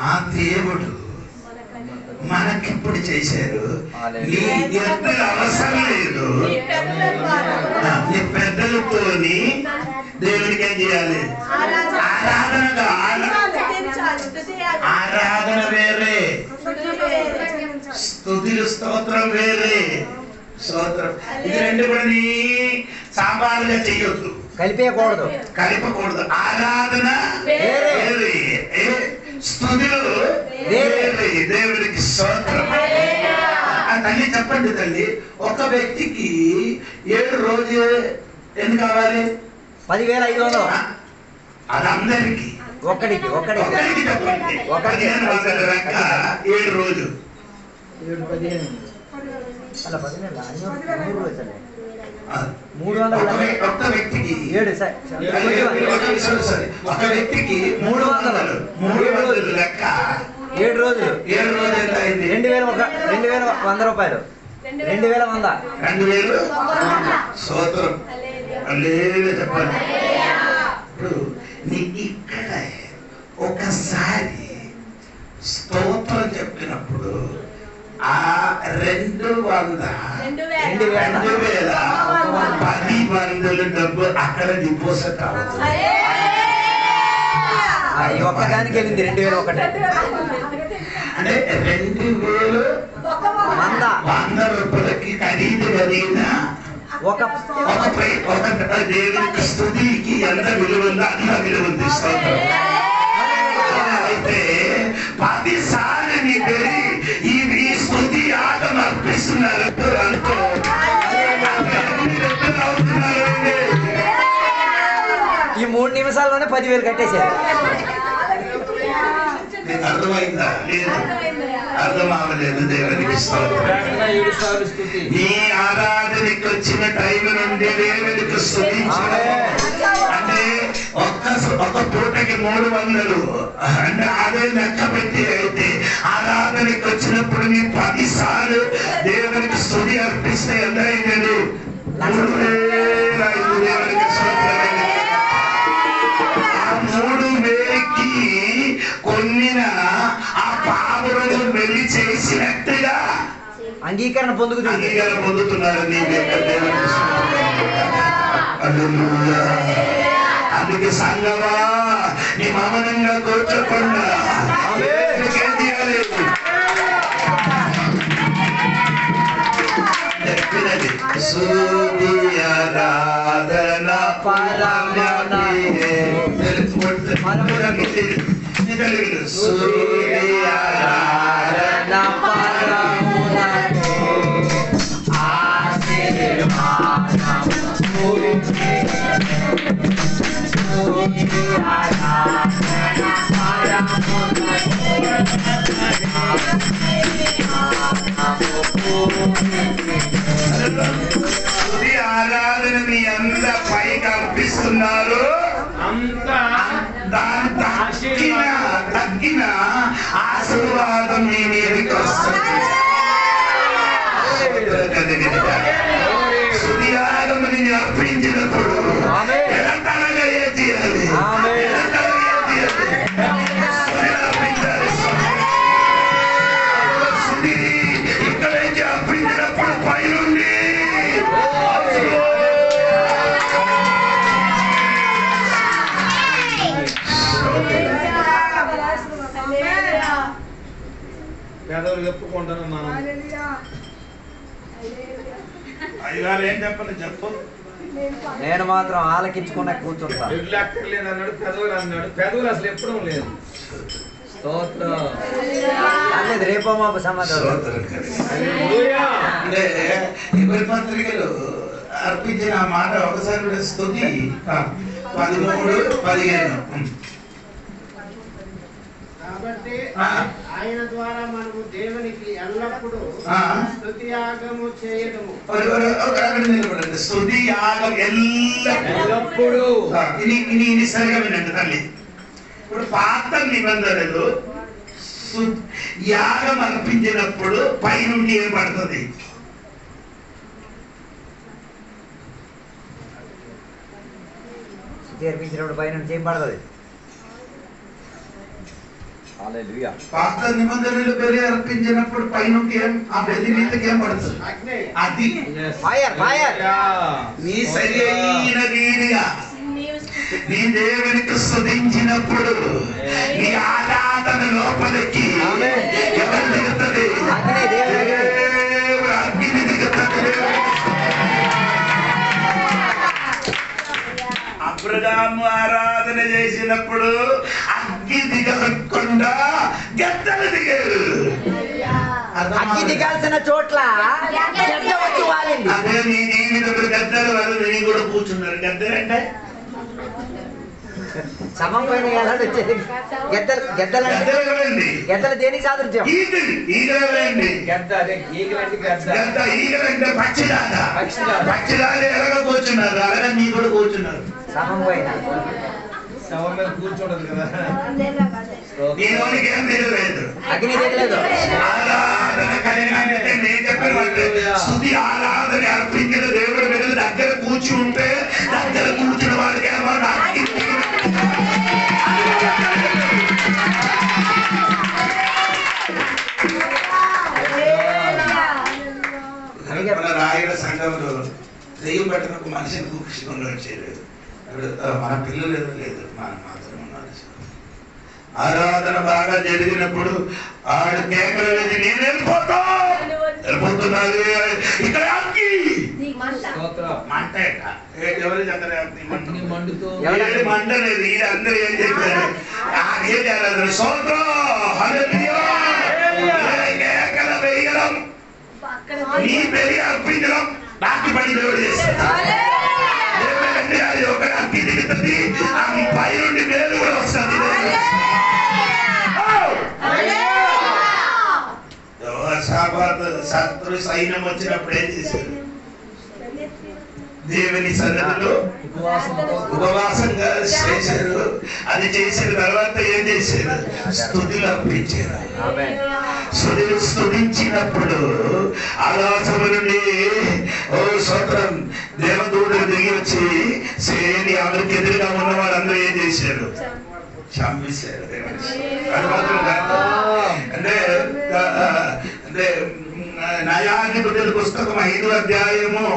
ఆ దేవుడు మనకిప్పుడు చేశారు. నీ ఎద్దులు అవసరం లేదు, నీ పెద్దలతోని దేవుడికి ఏం చేయాలి? ఆరాధన వేరే, స్తుతులు స్తోత్రం వేరే. స్తోత్రం ఇది 2 కూడా నీ సాంబాలుగా చెయ్యొద్దు, కలపకూడదు. ఆరాధన వేరే, స్తుతులు వేరే. దేవుడికి స్తోత్రం. తల్లి చెప్పండి తల్లి, ఒక వ్యక్తికి 7 రోజు ఎన్ని కావాలి? 10,500. అది అందరికి ఒక్కడికి చెప్పండి. 1500 లెక్క 7 రోజు. అలా 15 రోజులే. ఒక్క వ్యక్తికి 7 ఒక వ్యక్తికి 300 లెక్క 7 రోజులు. 7 రోజులు ఎంత అయింది? 2,100 రూపాయలు. 2,100. 2,000 స్తోత్రం. హల్లెలూయా చెప్పండి. ఇప్పుడు నీకు ఇక్కడ ఒకసారి స్తోత్రం చెప్పినప్పుడు 200 10 మందుల డబ్బు అక్కడ డిపాజిట్ అవుతుంది. ఒక్కదానికి వెళ్ళింది 2001 అంటే 2,100 రూపాయలకి ఖరీదు కలిగిన ఒక దేవునికి స్తుతికి ఎంత విలువ ఉందో అంత విలువ ఉంది. అయితే 10 సార్లు నీ పెరి ఈ స్తుతి యాగం అర్పిస్తున్నారు అనుకో. ఈ 3 నిమిషాల్లోనే 10,000 కట్టేశారు. అర్థమైందా? లేదు, అర్థం అవ్వలేదు. దేవునికి నీ ఆరాధనకి వచ్చిన టైం నుండి దేవునికి స్తుతించడం అంటే ఒక్క పూటకి 300 అంటే అదే లెక్క పెట్టి అయితే ఆరాధనకి వచ్చినప్పుడు నీ 10 సార్లు దేవునికి స్తుతి అర్పిస్తే ఎంత అయింది? 3,005 దేవునికి స్తోత్రం. 3,000కి కొన్నిన ఆ పావులను వెళ్ళి చేసినట్టుగా అంగీకరణ పొందుతున్నారు. అందుకే సంగమా నీ మౌనంగా కూర్చోకుండా సూర్యారాధన ఆరాధన మీ అంత పైకి అర్పిస్తున్నారు. దాని తగ్గిన ఆశీర్వాదం మీ మీదకి వస్తుంది. సుదియాగమని అర్పించినప్పుడు ఎలాంటనగా ఏ చేయాలి? ఇక్కడైతే అర్పించినప్పుడు పైనుండి పేదలు చెప్పుకుంటున్నాం మనం. అయ్యగారు ఏం చెప్పండి చెప్పు. నేను మాత్రం ఆలకించుకున్నా కూర్చుంటా. ఎడ్లు అక్కర్లేదు అన్నాడు, పెదవులు అన్నాడు. పెదవులు అసలు ఎప్పుడూ లేదు. స్తోత్రం. రేపో మాపు సమాధానం. అంటే ఇవరి పత్రికలు అర్పించిన మాట ఒకసారి కూడా స్తుతి 13-15. కాబట్టి ఆయన ద్వారా మనము దేవునికి ఎల్లప్పుడూ స్తుతి యాగము చేయడము. స్తుతి యాగం ఎల్లప్పుడూ. ఇది సరిగా వినండి తల్లి. ఇప్పుడు పాత నిబంధనలు యాగం అర్పించినప్పుడు పైనుండి ఏం పడుతుంది? అర్పించినప్పుడు పైన ఏం పడుతుంది? పాత నిబంధనలు బలి అర్పించినప్పుడు పైనుండి ఏం ఆ బలి మీదకి ఏం పడుతుంది? అది నీ సరి అయిన రీతిగా నీ దేవునికి స్తుతించినప్పుడు నీ ఆరాధన లోపలికి ఎవరు దిగుతుంది? అగ్ని దిగుతుంది. అబ్రహాము ఆరాధన చేసినప్పుడు అగ్గి దిగకుండా గద్దలు దిగారు. అగ్గి దిగాల్సిన చోట్ల గద్ద వచ్చి వాలింది. అదే నీ జీవితంలో గద్దలు వాళ్ళు నీ కూడా కూర్చున్నారు. గద్దలంటే సమం పైన వచ్చేది. గద్దలు దేనికి సాదృశ్యం? ఈగలంటే పక్షిదాలు ఎలాగో కూర్చున్నారు, అలాగే నీ కూడా కూర్చున్నారు. సమం పైన శవం మీద కూర్చోడదు కదా. ఏం తెలియలేదు. అగ్ని తెలియలేదు. ఆరాధన కలిగినంటే నేను చెప్పినట్టు స్తుతి ఆరాధన అర్పించిన దేవుడి మీద దగ్గర కూర్చుంటే దగ్గర కూర్చున్న వాడికి ఏమో కూర్చోబెట్టిన ఒక మనిషిని కూర్చుకుని చేయలేదు. మన పిల్లలు లేదు, మనం మాత్రం ఉన్నారు. ఆరాధన బాగా జరిగినప్పుడు ఆడు కేకలు వేసి నేను వెళ్ళిపోతున్నాను ఇక్కడ మంట ఎవరు మంట లేదు. ఇది అందరూ ఏం చెప్పారు? ఏం చేయాలి? కేకలు వేయడం, నీ పెరిగి అర్పించడం బాకీ పని దేవుడు చేస్తాడు. ఒక అగ్గి దిగుతుంది, ఆ పై నుండి వేలు కూడా వస్తుంది. శత్రు సైన్యం వచ్చినప్పుడు ఏం చేశారు? దేవుని సన్నిధిలో ఉపవాసంగా చేశారు. అది చేసిన తర్వాత ఏం చేశారు? స్తుతులు అర్పించారు. స్తుతించినప్పుడు ఆకాశం నుండి ఓ స్తోత్రం దేవదూతలు దిగి వచ్చి సేని ఆమెకు ఎదురుగా ఉన్న వాళ్ళందరూ ఏం చేశారు? చంపేశారు. అంటే న్యాయాధిపతుల పుస్తకం 5వ అధ్యాయము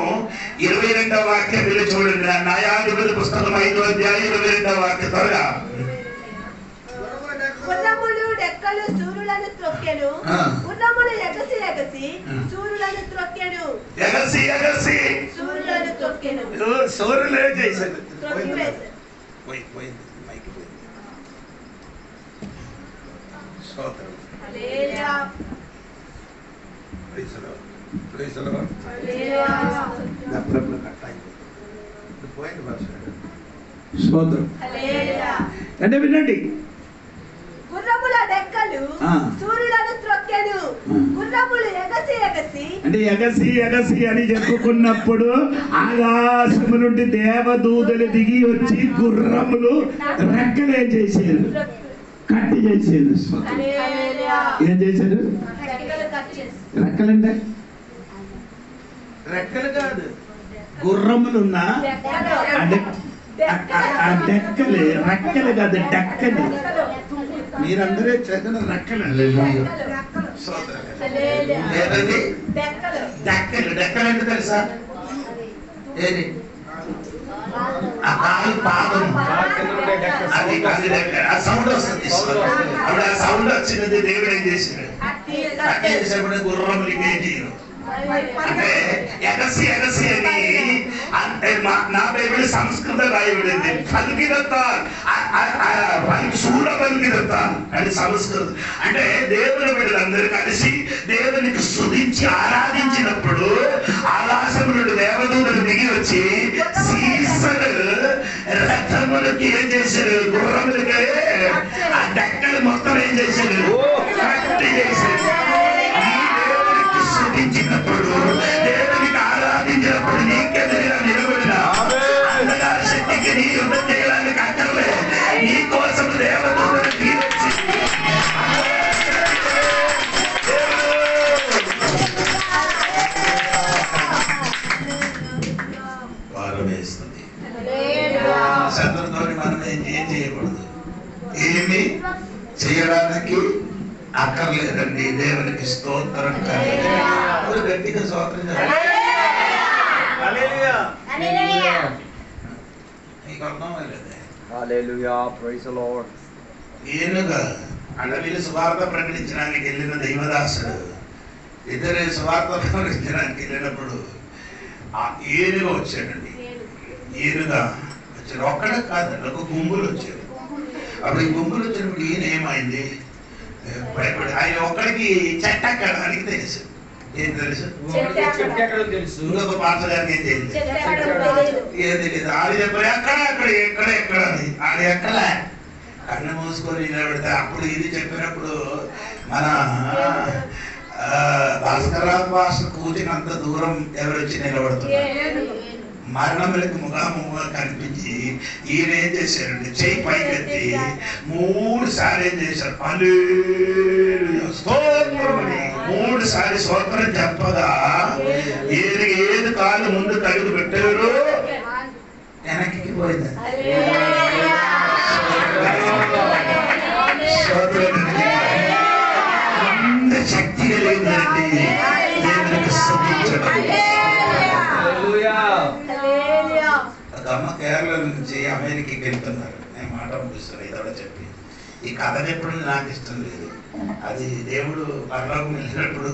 22వ వాక్యం వెళ్ళి చూడండి. న్యాయాధిపతుల పుస్తకం 5వ అధ్యాయం 22వ వాక్యం త్వరగా. గుర్రములు డెక్కలు సూర్యులను త్రొక్కెను, గుర్రములు ఎగసి ఎగసి సూర్యులను త్రొక్కెను, ఎగసి ఎగసి సూర్యులను త్రొక్కెను. సూర్యులు ఏం చేశారు? అంటే వినండి, గుర్రముల డెక్కలు సూర్యులను త్రొక్కెను, గుర్రములు ఎగసి ఎగసి. అంటే ఎగసి ఎగసి అని చెప్పుకున్నప్పుడు ఆకాశము నుండి దేవదూతలు దిగి వచ్చి గుర్రములు రెక్కలు ఏం చేశారు? కట్టి చేసేది. ఏం చేశారు? రెక్కలంటే రెక్కలు కాదు, గుర్రములున్నా డెక్కలే, రెక్కలు కాదు డెక్కలు. మీరందరూ చదివిన రెక్కలు. లేదండి డెక్కలు. డెక్కలు అంటే తెలుసా? ఏది? సౌండ్ వస్తుంది. అప్పుడు ఆ సౌండ్ వచ్చినది దేవుడు ఏం చేసినాడు? గుర్రములు ఏం చేయరు. అంటే ఎగసి ఎగసి అని అంటే నా బైబిల్ సంస్కృత రాయబడింది. సూర పలికిదత్త అని సంస్కృతం. అంటే దేవుని బిడ్డలందరూ కలిసి దేవునికి స్తుతించి ఆరాధించినప్పుడు ఆకాశమునుడు దేవదూతలు దిగి వచ్చి సీసలు రథములకి ఏం చేశారు? గుర్రములకి ఆ డెక్కలు మొత్తం ఏం చేశారు? కట్టి చేశారు. స్తుతించినప్పుడు దేవునికి ఆరాధించినప్పుడు నీకెదురుగా నిలబడిన అందగారి శక్తికి నీ యుద్ధం చేయడానికి అక్కర్లే. నీ కోసం దేవదూతలు తీర్చి వారం వేస్తుంది. శత్రుతో మనం ఏం చేయకూడదు, ఏమి చేయడానికి అక్కర్లేదండి. దేవునికి స్తోత్రం. గట్టిగా స్తోత్రం. మీకు అర్థమయ్యలేదే? ఏనుగా అడవిలో సువార్త ప్రకటించడానికి వెళ్ళిన దైవదాసుడు ఇద్దరు సువార్త ప్రకటించడానికి వెళ్ళినప్పుడు ఆ ఏనుగా వచ్చాడండి. ఏనుగా వచ్చాడు. ఒక్కడే కాదండి, ఒక గుంపులు వచ్చాడు. అప్పుడు ఈ గుంపులు వచ్చినప్పుడు ఈయన ఏమైంది? ఆయన ఒక్కడికి చెట్టు ఎక్కడానికి తెలుసు. ఏం తెలుసు? ఇంకొక పాస్టర్ గారికి ఏం తెలియదు. ఏం తెలియదు. ఆడు చెప్పారు ఎక్కడ ఎక్కడ ఎక్కడ ఎక్కడ అని. ఆడు ఎక్కలే, కన్ను మూసుకొని నిలబెడితే అప్పుడు ఇది చెప్పినప్పుడు మన భాస్కరరావు పాస్టర్ కూర్చున్నంత దూరం ఎవరు వచ్చి నిలబడుతున్నారు? మరణములకు ముఖాముఖంగా కనిపించి ఈయన ఏం చేశారంటే చెయ్యి పైకెత్తి 3 సార్లు ఏం చేశారు? స్తోత్రమని 3 సార్లు స్తోత్రం చెప్పగా ఏది కాలు ముందు కడుగు పెట్టారు వెనక్కి పోయింది. అంత శక్తి కలిగిందండి దేవునికి స్తుతించడం. అమ్మ కేరళ నుంచి అమెరికాకి వెళ్తున్నారు. నేను మాట ముగిస్తున్నాను ఇదొక చెప్పి. ఈ కథ చెప్పడం నాకు ఇష్టం లేదు. అది దేవుడు పరలోకం వెళ్ళినప్పుడు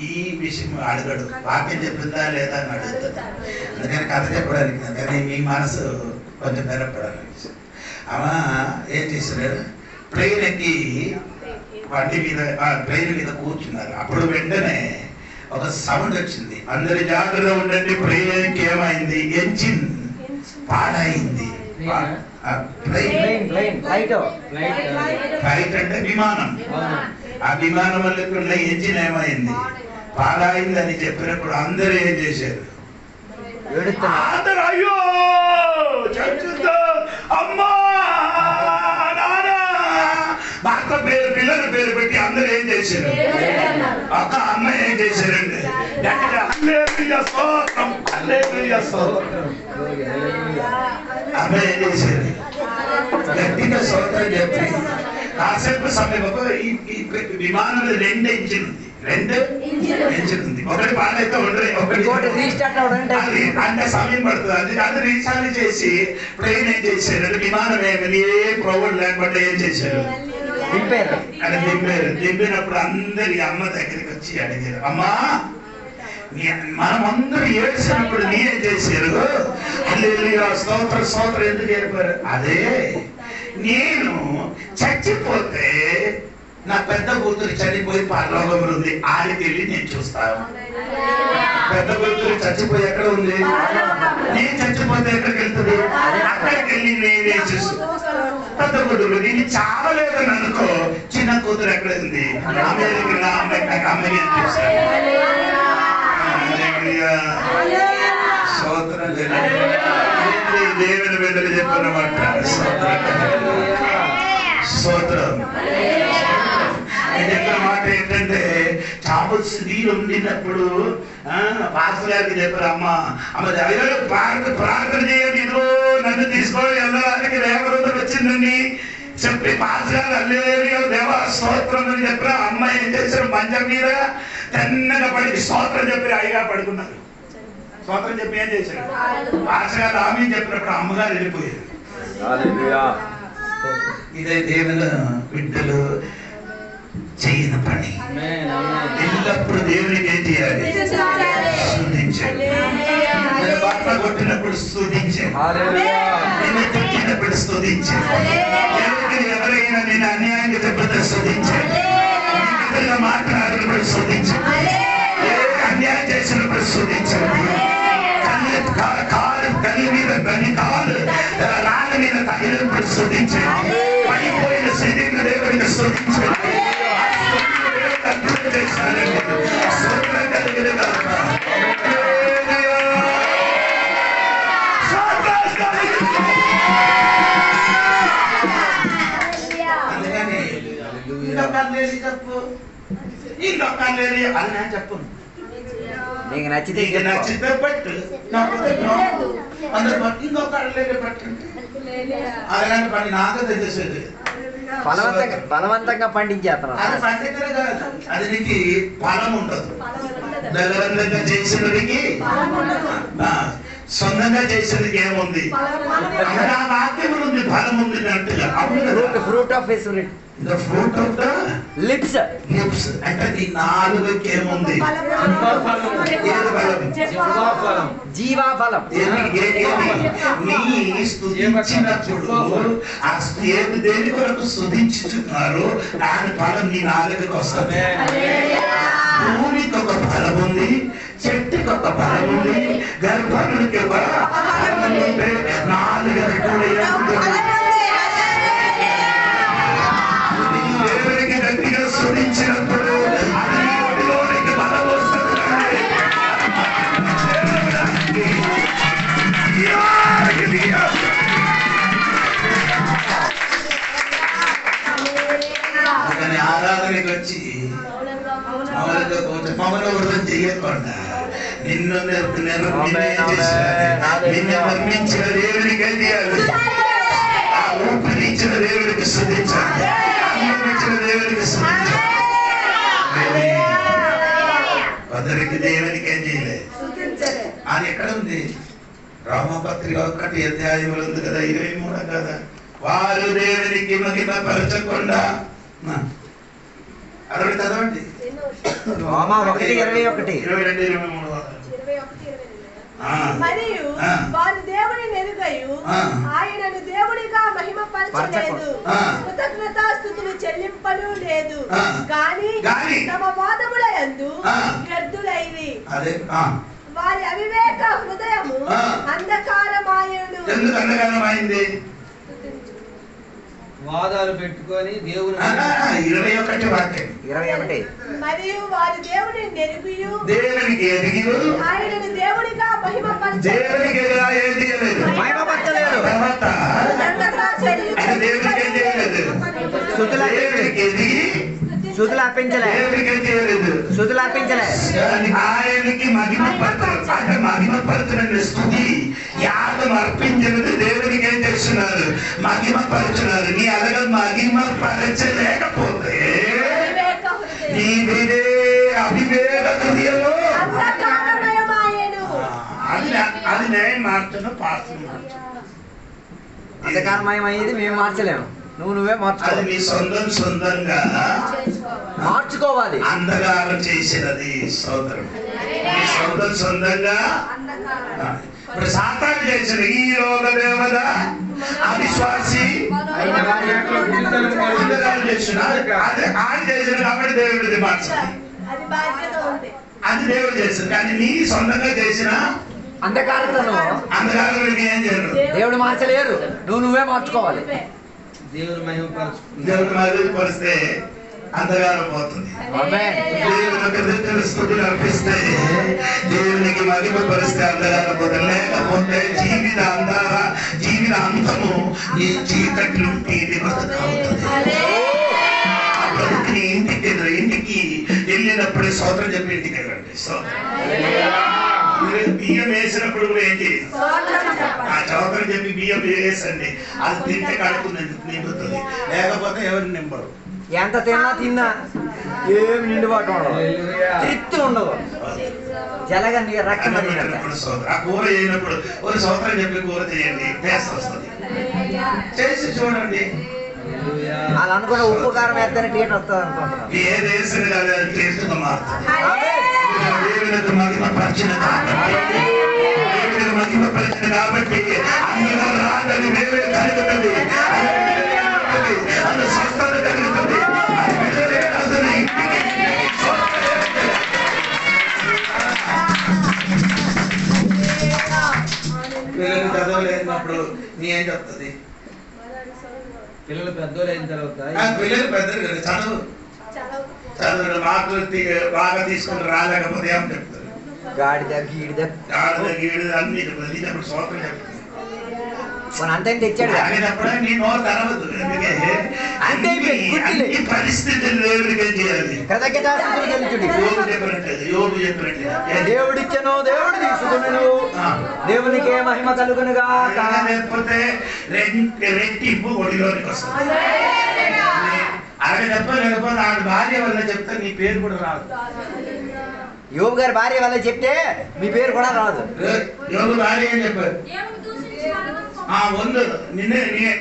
ఈ విషయం అడగడు, వాక్యం చెప్పిందా లేదా అని అడుగుతాడు. అందుకని కథ చెప్పడానికి, కానీ మీ మనసు కొంచెం బెరపడాలి. అమ్మా ఏం చేశారు, ట్రైన్ ఎక్కి బండి మీద ట్రైన్ మీద కూర్చున్నారు. అప్పుడు వెంటనే ఒక సౌండ్ వచ్చింది. అందరి జాగ్రత్తగా ఉండండి, ట్రైన్కి ఏమైంది, ఎంజిన్ పాడైంది. ఫ్లైట్ అంటే విమానం. ఆ విమానం వల్ల ఉన్న ఎంజిన్ ఏమైంది, పాడైంది అని చెప్పినప్పుడు అందరూ ఏం చేశారు, అందరూ అయ్యో చచ్చుతో అమ్మా నాన్న భర్త పేరు పిల్లల పేరు పెట్టి అందరూ ఏం చేశారు, ఒక అమ్మ ఏం చేశారండి, అమ్మ ఏం చేశారు, గట్టిగా స్తోత్రం చెప్పి కాసేపు సమయం. ఈ విమానంలో 2 ఇంజిన్ ఉంది, 2 ఇంజిన్ ఉంది. ఒకటి పాడైతే ఒకటి రీస్టార్ట్ అంటే సమయం పడుతుంది. అది రీఛార్జ్ చేసి ట్రైన్ ఏం చేశారు, విమానం ఏమని ఏ ప్రొవైడ్ లేకపోతే ఏం చేశారు, దింపారు. దింపినప్పుడు అందరి అమ్మ దగ్గరికి వచ్చి అడిగారు, అమ్మా మనమందరూ ఏడ్చినప్పుడు మీరేం చేశారు, హల్లెలూయా స్తోత్రం స్తోత్రం ఎందుకు ఏర్పారు, అదే నేను చచ్చిపోతే నా పెద్ద కూతురు చనిపోయి పరలోకంలో ఉంది, ఆడికి వెళ్ళి నేను చూస్తాను. పెద్ద కూతురు చచ్చిపోయి ఎక్కడ ఉంది, నేను చచ్చిపోతే ఎక్కడికి వెళ్తుంది, అక్కడికి వెళ్ళి నేనే చూస్తాను. పెద్ద కూతురు నేను చావలేదని అనుకో, చిన్న కూతురు ఎక్కడ ఉంది, అమెరికా అమ్మాయి చూస్తాను. దేవుని బిడ్డలు చెప్పినమాట స్తోత్రం. నేను చెప్పిన మాట ఏంటంటే, చావు స్త్రీలు ఉండినప్పుడు పాస్టర్ గారికి చెప్పారు, అమ్మ ప్రార్థన చేయండి, ఇదిగో నన్ను తీసుకొని వెళ్ళడానికి రేవరోజు వచ్చిందండి చెప్పి పాస్టర్ గారు హల్లెలూయా దేవా స్తోత్రం అని చెప్పిన అమ్మాయి ఏం చేశారు, మంచం మీద తెన్నగా పడి స్తోత్రం చెప్పి అయ్యగా పడుకున్నారు. స్తోత్రం చెప్పి ఏం చేశారు, పాస్టర్ గారు ఆమె చెప్పినప్పుడు అమ్మగారు వెళ్ళిపోయారు. ఇదే దేవుని బిడ్డలు చేయని పని. ఎల్లప్పుడు దేవునికి ఏం చేయాలి, స్తుతించాలి. భర్త కొట్టినప్పుడు స్తుతించాలి, నేను తిట్టినప్పుడు స్తుతించాలి, ఎవరైనా నేను అన్యాయంగా చెప్పితే స్తుతించాలి, మాట్లాడినప్పుడు స్తుతించాలి, అన్యాయం చేసినప్పుడు స్తుతించాలి, కళ్ళ మీద కాలు రాళ్ళ మీద తగిలినప్పుడు స్తుతించాలి, పడిపోయిన శరీర దేవుడిని స్తుతించాలి. చెప్పు నీకు నచ్చితే నచ్చితే పట్టు, అందరు పట్టు, ఇంకొక పట్టండి. అలాంటి పని నాకు తెలిసేది బలవంతంగా పండించేస్తున్నాం. అది పండితే కాదు, అది నీకు ఫలం ఉండదు. బలవంతంగా చేసినదికి సొంతంగా చేసేందుకు ఏముంది, ఆ వాక్యం ఉంది, ఫలం ఉంది అన్నట్టుగా. Fruit of spirit, the fruit of the lips. Lips అంటే ఈ 4కి ఏముంది, జీవాఫలం. నీ స్తుతించినప్పుడు ఆ దేని కొరకు స్తుతించుతున్నారు, దాని ఫలం నీ 4కి వస్తుంది. భూమికి ఒక ఫలం ఉంది, చెట్టుకి ఒక ఫలం ఉంది, గర్భానికి ఒక ఫలం ఉంది, 4 దేవునికి గట్టిగా స్తుతించినప్పుడు అన్నిటిలోనికి బలం వస్తుంది. ఆరాధనకి వచ్చి మౌన వృద్ధం చెయ్యకుండా నిన్ను నిర్మించిన దేవునికి ఏం చేయాలి, ఊపిరిచ్చిన దేవుడికి స్తుతించాలి, అన్నించిన దేవుడికి స్తుతించాలి. కొందరికి దేవునికి ఏం చేయలేదు. అది ఎక్కడ ఉంది, రామపత్రిక 1 అధ్యాయంలో ఉంది కదా, 23 కదా, వారు దేవునికి మహిమ పరచకుండా అరవై చదవండి. 1:21 మరియు వారు దేవుని నెరుగయు ఆయనను దేవుడిగా మహిమపరచలేదు, కృతజ్ఞతాస్తుతులు చెల్లింపను లేదు, గాని తమ వాదముల యందు వ్యర్థులైరి. వారి అవివేక హృదయము అంధకారమాయును. ఎందుకు అంధకారమైంది? వాదాలు పెట్టుకొని దేవుని 21 వాక్యం. 21 మరియు వారి దేవుని నెరుగు దేవునికి ఎదిగి ఆయనను దేవుడిగా మహిమపరచలేదు. దేవునికి ఎదురా ఏం చేయలేదు, మహిమపరచలేదు. తర్వాత దేవునికి ఏం చేయలేదు, దేవునికి ఎదిగి శుద్ధులు అర్పించలే, శుద్ధులు అర్పించలే. ఆయనకి మహిమపరచున స్తుతి యాగం అర్పించినది దేవునికి ఏం చేస్తున్నారు, మహిమపరచున్నారు. నీ అలాగే మహిమపరచలేకపోతే నీ మీదే అవివేక హృదయంలో అది నేను మార్చును, పాత్రను మార్చు. అంధకారమయమైంది మేము మార్చలేము, నువ్వే మార్చుకోవాలి. అది నీ సొంతంగా మార్చుకోవాలి. అంధకారం చేసినది సోదరం, నీ సొంతంగా. ఇప్పుడు సాతాను చేసిన ఈ లోక దేవత అవిశ్వాసి అంధకారం చేసిన ఆయన చేసిన కాబట్టి దేవుడిది మార్చాలి, అది దేవుడు చేసింది. కానీ నీ సొంతంగా చేసిన అంధకారం ఏం చేయరు, దేవుడు మార్చలేరు, నువ్వే మార్చుకోవాలి. దేవుని మహిమపరిస్తే అంధకారం పోతుంది. దేవునికి స్తుతులు అర్పిస్తే దేవునికి మహిమపరిస్తే అంధకారం పోతుంది. లేకపోతే జీవిత అంతము ఈ చీకట్లు బ్రతుకుని ఇంటికి వెళ్ళినప్పుడు స్తోత్రం చెప్పి ఇంటికి వెళ్ళండి. బియ్యం వేసినప్పుడు కూడా ఏంటి, ఆ స్తోత్రం చెప్పి బియ్యం వేసండి, అది తింటే కడుపు నిండుతుంది, లేకపోతే ఎవరిని నింపరు. ఎంత తిన్నా ఏమి నిండుబాటు ఉండదు, తృప్తి ఉండదు. జలగండి రక్తం ఆ కూర చేయనప్పుడు ఒక స్తోత్రం చెప్పి కూర చేయండి, టేస్ట్ వస్తుంది. చేసి చూడండి, అలా అనుకున్న ఉప్పు కారం వేస్తేనే టేస్ట్ వస్తుంది అనుకుంటున్నాను. ఏది వేసిన కదా టేస్ట్ మారుతుంది. దేవునికి మహిమపరిచిన కాబట్టి అందులో రాదని వేరే కలుగుతుంది, అది స్వస్థత కలుగుతుంది. పిల్లలు చదవలేనప్పుడు నీ ఏం చెప్తుంది? పిల్లలు పెద్దోళ్ళు అయిన తర్వాత పిల్లలు పెద్దలు చదువు మాకు బాగా తీసుకుని రాలేకపోతే ఏం చెప్తారు? గాడిద గీడిద అన్ని చెప్తుంది. సోత్రం చెప్తుంది. అంతే తెచ్చాడు నీ నోరు తెరవద్దు. పరిస్థితులు చేయాలి. దేవుడిచ్చను దేవుడు తీసుకును, దేవునికే మహిమ కలుగునుగా. లేకపోతే రెట్టింపు ఒడిలోనికి వస్తుంది. అక్కడ చెప్పలేకపోతే ఆవిడ భార్య వల్ల చెప్తే నీ పేరు కూడా రాదు. యోబు గారి భార్య వల్ల చెప్తే మీ పేరు కూడా రాదు. యోబు భార్య ఏం చెప్పారు?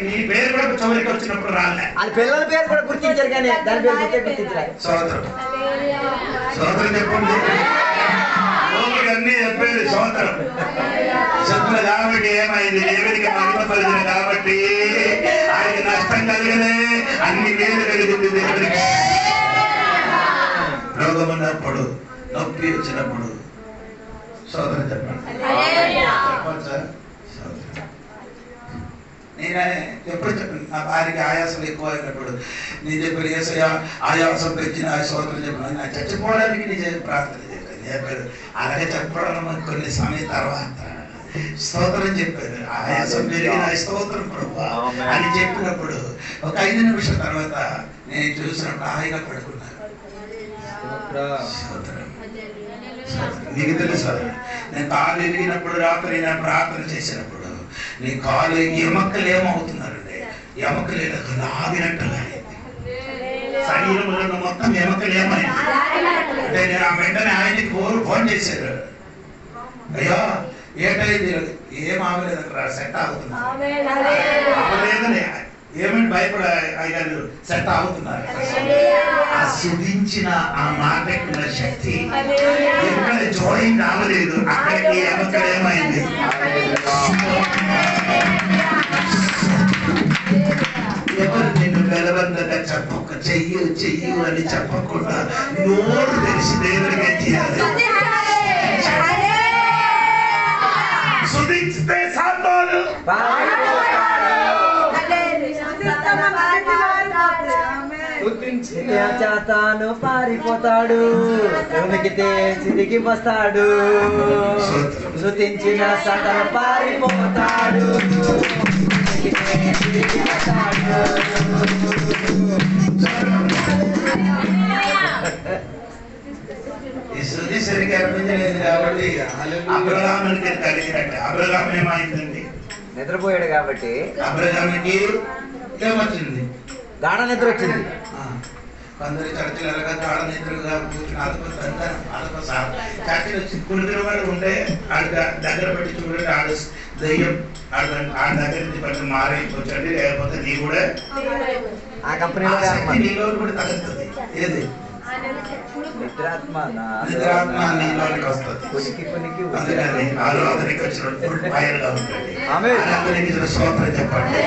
నీ పేరు కూడా చివరికి వచ్చినప్పుడు రాలే. అది పిల్లల పేరు కూడా గుర్తించారు కానీ దాని పేరు గుర్తించలేదు. సోదరం చెప్పండి, అన్ని చెప్పేది సోదరం చెప్పులు కాబట్టి ఏమైంది? దేవునికి మహిమపరిచిన కాబట్టి ఆయనకి నష్టం కలిగలే, అన్ని మేలు కలిగింది. దేవునికి రోగం ఉన్నప్పుడు, నొప్పి వచ్చినప్పుడు సోదరం చెప్పండి. చెప్పండి. నేనే ఎప్పుడు చెప్పండి, నా భార్యకి ఆయాసం ఎక్కువ అయినప్పుడు నీ చెప్పారు ఏసయ్య ఆయాసం పెంచిన సోదరులు చెప్పాను, నా చచ్చిపోవడానికి నీ ప్రార్థన చెప్పారు. అలాగే చెప్పడం కొన్ని సమయం తర్వాత స్తోత్రం చెప్పారు. ఆయాసం పెరిగిన స్తోత్రం ప్రభువా అని చెప్పినప్పుడు ఒక 5 నిమిషాల తర్వాత నేను చూసినప్పుడు హాయిగా పడుకున్నాను. నీకు తెలుసా, నేను కాలు ఎరిగినప్పుడు రాత్రి నేను ప్రార్థన చేసినప్పుడు నీ కాలు ఎముకలు ఏమవుతున్నారండి, ఎముకలు లాగినట్టుగా అయింది. శరీరంలో మొత్తం ఎముకలు ఏమైంది అంటే నేను ఆ వెంటనే ఆయనకి ఫోన్ చేశారు. అయ్యా ఏటైంది? ఏం ఆగలేదంటారా సెట్ అవుతుంది అవలేదని ఏమని భయపడ అయ్యారు సెట్ అవుతున్నారు ఆ సుధించిన ఆ మాటకున్న శక్తి ఎక్కడ జాయిన్ అవ్వలేదు అక్కడికి అక్కడ ఏమైంది ఎవరు నిన్ను బలవంతంగా చెప్పక చెయ్యు అని చెప్పకుండా నోరు తెలిసి దేవుడికి ఏం చేయాలి సుధించితే సాతాను తాను పారిపోతాడు ఉనికితే సిరికి వస్తాడు శృతించిన సాతాను పారిపోతాడు ఈ శృతి సరిగ్గా అనిపించలేదు కాబట్టి అబ్రహామునికి కలిగినట్టు అబ్రహాం ఏమైందండి నిద్రపోయాడు కాబట్టి అబ్రహాముకి ఏమొచ్చింది గాఢ నిద్ర వచ్చింది కొందరు చర్చలు ఎలాగా గాఢ నిద్రగా కూర్చుని అదొక చర్చలు వచ్చి కులిగిన వాడు ఉంటే ఆడ దగ్గర పెట్టి చూడండి ఆడ దయ్యం ఆడ దగ్గర నుంచి పట్టి మారి వచ్చండి లేకపోతే నీ కూడా ఆ కంపెనీలో నీలో కూడా తగ్గుతుంది ఏది నిద్రాత్మ నీలోకి వస్తుంది కునికి అందుకని ఆలోచనకి వచ్చినప్పుడు ఫైర్గా ఉంటుంది ఆలోచనకి స్తోత్రం చెప్పండి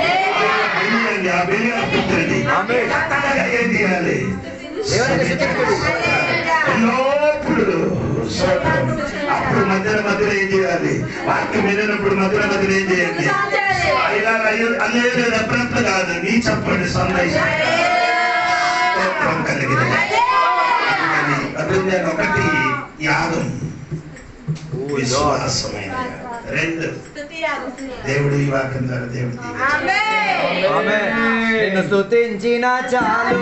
ఏం చేయాలి ఎల్లప్పుడు అప్పుడు మధ్యలో ఏం చేయాలి వాక్యం వినప్పుడు మధ్యలో ఏం చేయండి అదే రెఫరెన్స్ కాదు నీ చెప్పండి సందేశం కలిగిన అభివృద్ధి ఒకటి యాగం విశ్వాసమైన రెండు దేవుడు ఈ వాక్యం ద్వారా దేవుడు నిన్ను స్తుతించిన చాలు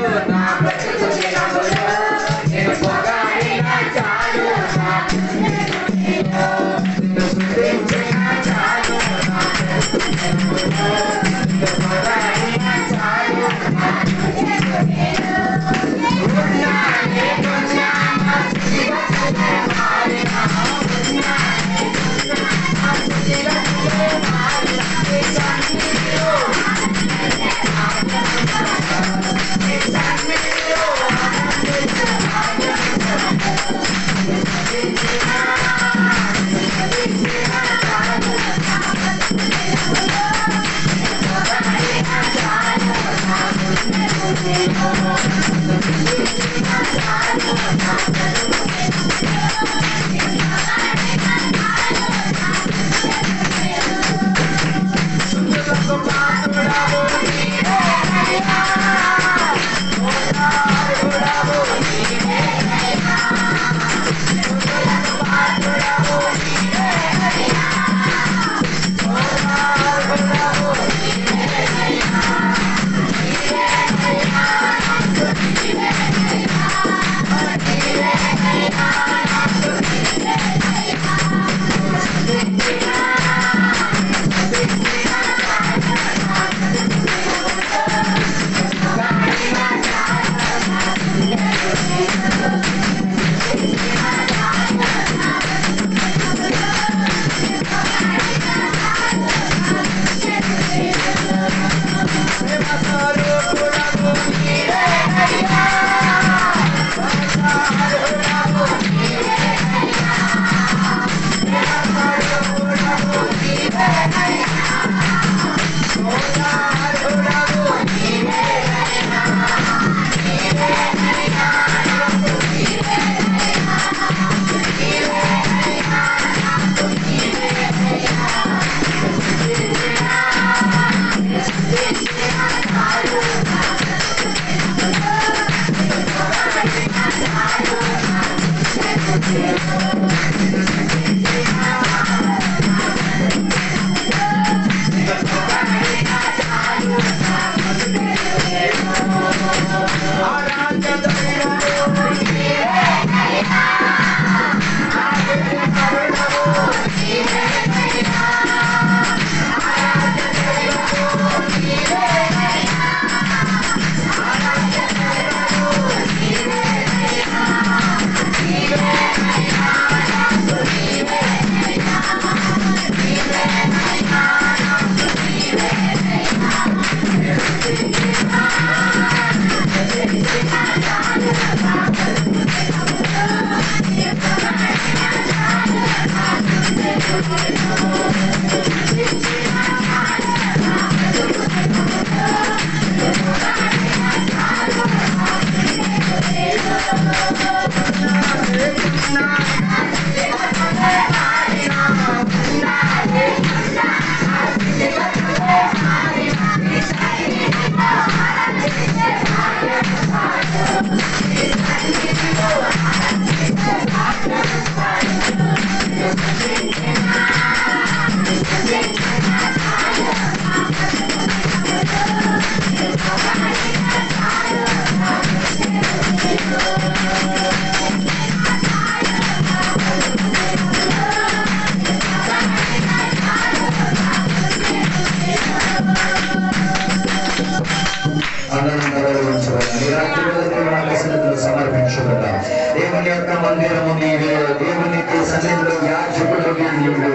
యొక్క మందిరము నీవే, దేవుని సన్నిధిలో యాజకుడు నీవే,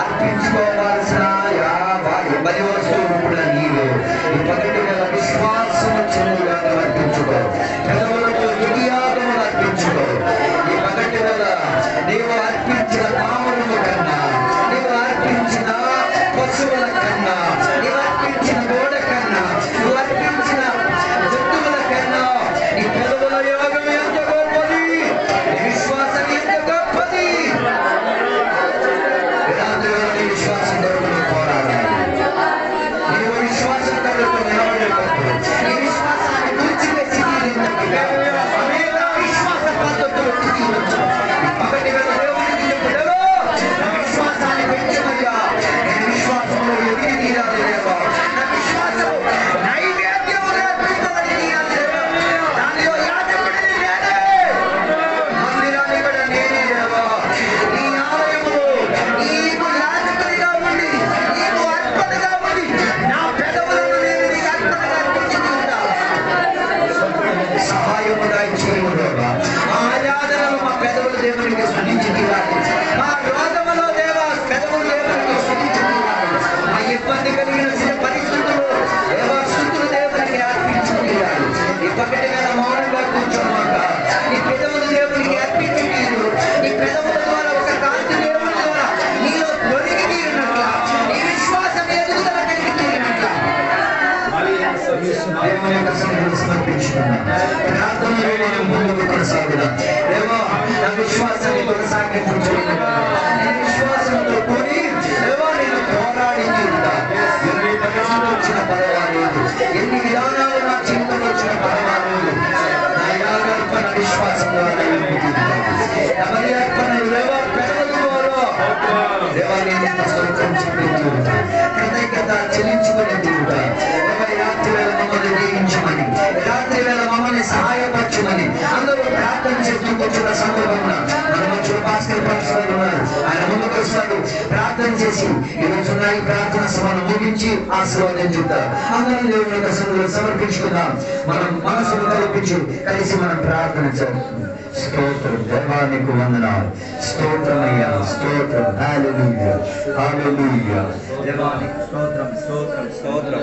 అర్పించుకోవాల్సిన బలి వస్తువులు కూడా నీవే. ఈ పగటి వేళ విశ్వాసము చిన్నగా అర్పించుకో, పెదవులతో యుగియాగము అర్పించుకో. ఈ పగటి వేళ నీవు అర్పించిన పాముల కన్నా, నీవు అర్పించిన పశువుల కన్నా, నీవు అర్పించిన గోడ కన్నా, నువ్వు అర్పించిన జంతువుల కన్నా నీ పెదవుల యోగం ఎంత గొప్పది, నీ విశ్వాసం ఎంత గొప్పది. విశ్వాసం కొరకు పోరాడాలి, నీవు విశ్వాసం కొరకు నిలబడేటప్పుడు నీ విశ్వాసాన్ని కూర్చివేసి అనేక విశ్వాస పద్ధతులు తీయవచ్చు. ఒకటి వేళ దేవునికి చెప్పుడో నా విశ్వాసాన్ని పెంచమయ్యా, నేను విశ్వాసంలో ఎదిగి తీరాలి దేవా, నా విశ్వాసం నైవేద్యముగా అర్పించబడి తీరాలి దేవా, దానిలో యాజకుడిని నేనే, మందిరాన్ని కూడా నేనే దేవా. ఈ ఆలయములో నీకు యాజకుడిగా ఉండి, నీకు అర్పణగా ఉండి, నా పెదవులను నేను నీకు అర్పణగా అర్పించుకుంటా. సహాయముగా చేయము దేవా, మా ఆరాధనలో మా పెదవులు దేవునికి స్మరించి తీరాలి, మా రోగములో దేవా పెదవులు దేవునికి స్మరించి తీరాలి, మా ఇబ్బంది కలిగిన పరిస్థితులు దేవా స్తుతులు దేవునికి అర్పించి తీరాలి. ఈ పక్కటి మీద మౌనంగా కూర్చోమాక, నీ పెదవులు దేవునికి అర్పించి తీరు, నీ పెదవుల ద్వారా ఒక కాంతి దేవుని ద్వారా నీలో దొరికి తీరినట్ల, నీ విశ్వాసం ఎదుగుదల కలిగి తీరినట్ల దేవుని యొక్క సన్నిధిలో సమర్పించుకున్నాం. ప్రార్థన వేళను ముందుకు కొనసాగుదాం. దేవా నా విశ్వాసాన్ని కొనసాగించుకుంటున్నా, నేను విశ్వాసంతో కూడి దేవా నేను పోరాడి తీరుతా. ఎన్ని పరిస్థితులు వచ్చిన పర్వాలేదు, ఎన్ని విధానాలు నా జీవితంలో వచ్చిన పర్వాలేదు, నా యాగర్పణ విశ్వాసం ద్వారా ఎవరి అర్పణలు దేవా పెరగదువారో దేవా నేను స్తోత్రం చెప్పించు, కృతజ్ఞత చెల్లించుకునే తీరుతా. రాత్రి వేళ మమ్మల్ని దీవించమని, రాత్రి వేళ మమ్మల్ని సహాయపరచమని అందరూ ప్రార్థన చేస్తూ కూర్చున్న సందర్భంగా మన మధ్యలో భాస్కర్ పాస్టర్ ఉన్నారు, ఆయన ముందుకు వస్తాడు. ప్రార్థన చేసి ఈరోజు ఈ ప్రార్థన సభను ముగించి ఆశీర్వదించుతాం. అందరం దేవుని యొక్క సన్నిధిలో సమర్పించుకుందాం. మనం మనసును కల్పించి కలిసి మనం ప్రార్థన చేస్తాం. స్తోత్రం దేవానికి వందనాలు, స్తోత్రమయ్యా, స్తోత్రం, హల్లెలూయా, హల్లెలూయా, దేవానికి స్తోత్రం, స్తోత్రం, స్తోత్రం.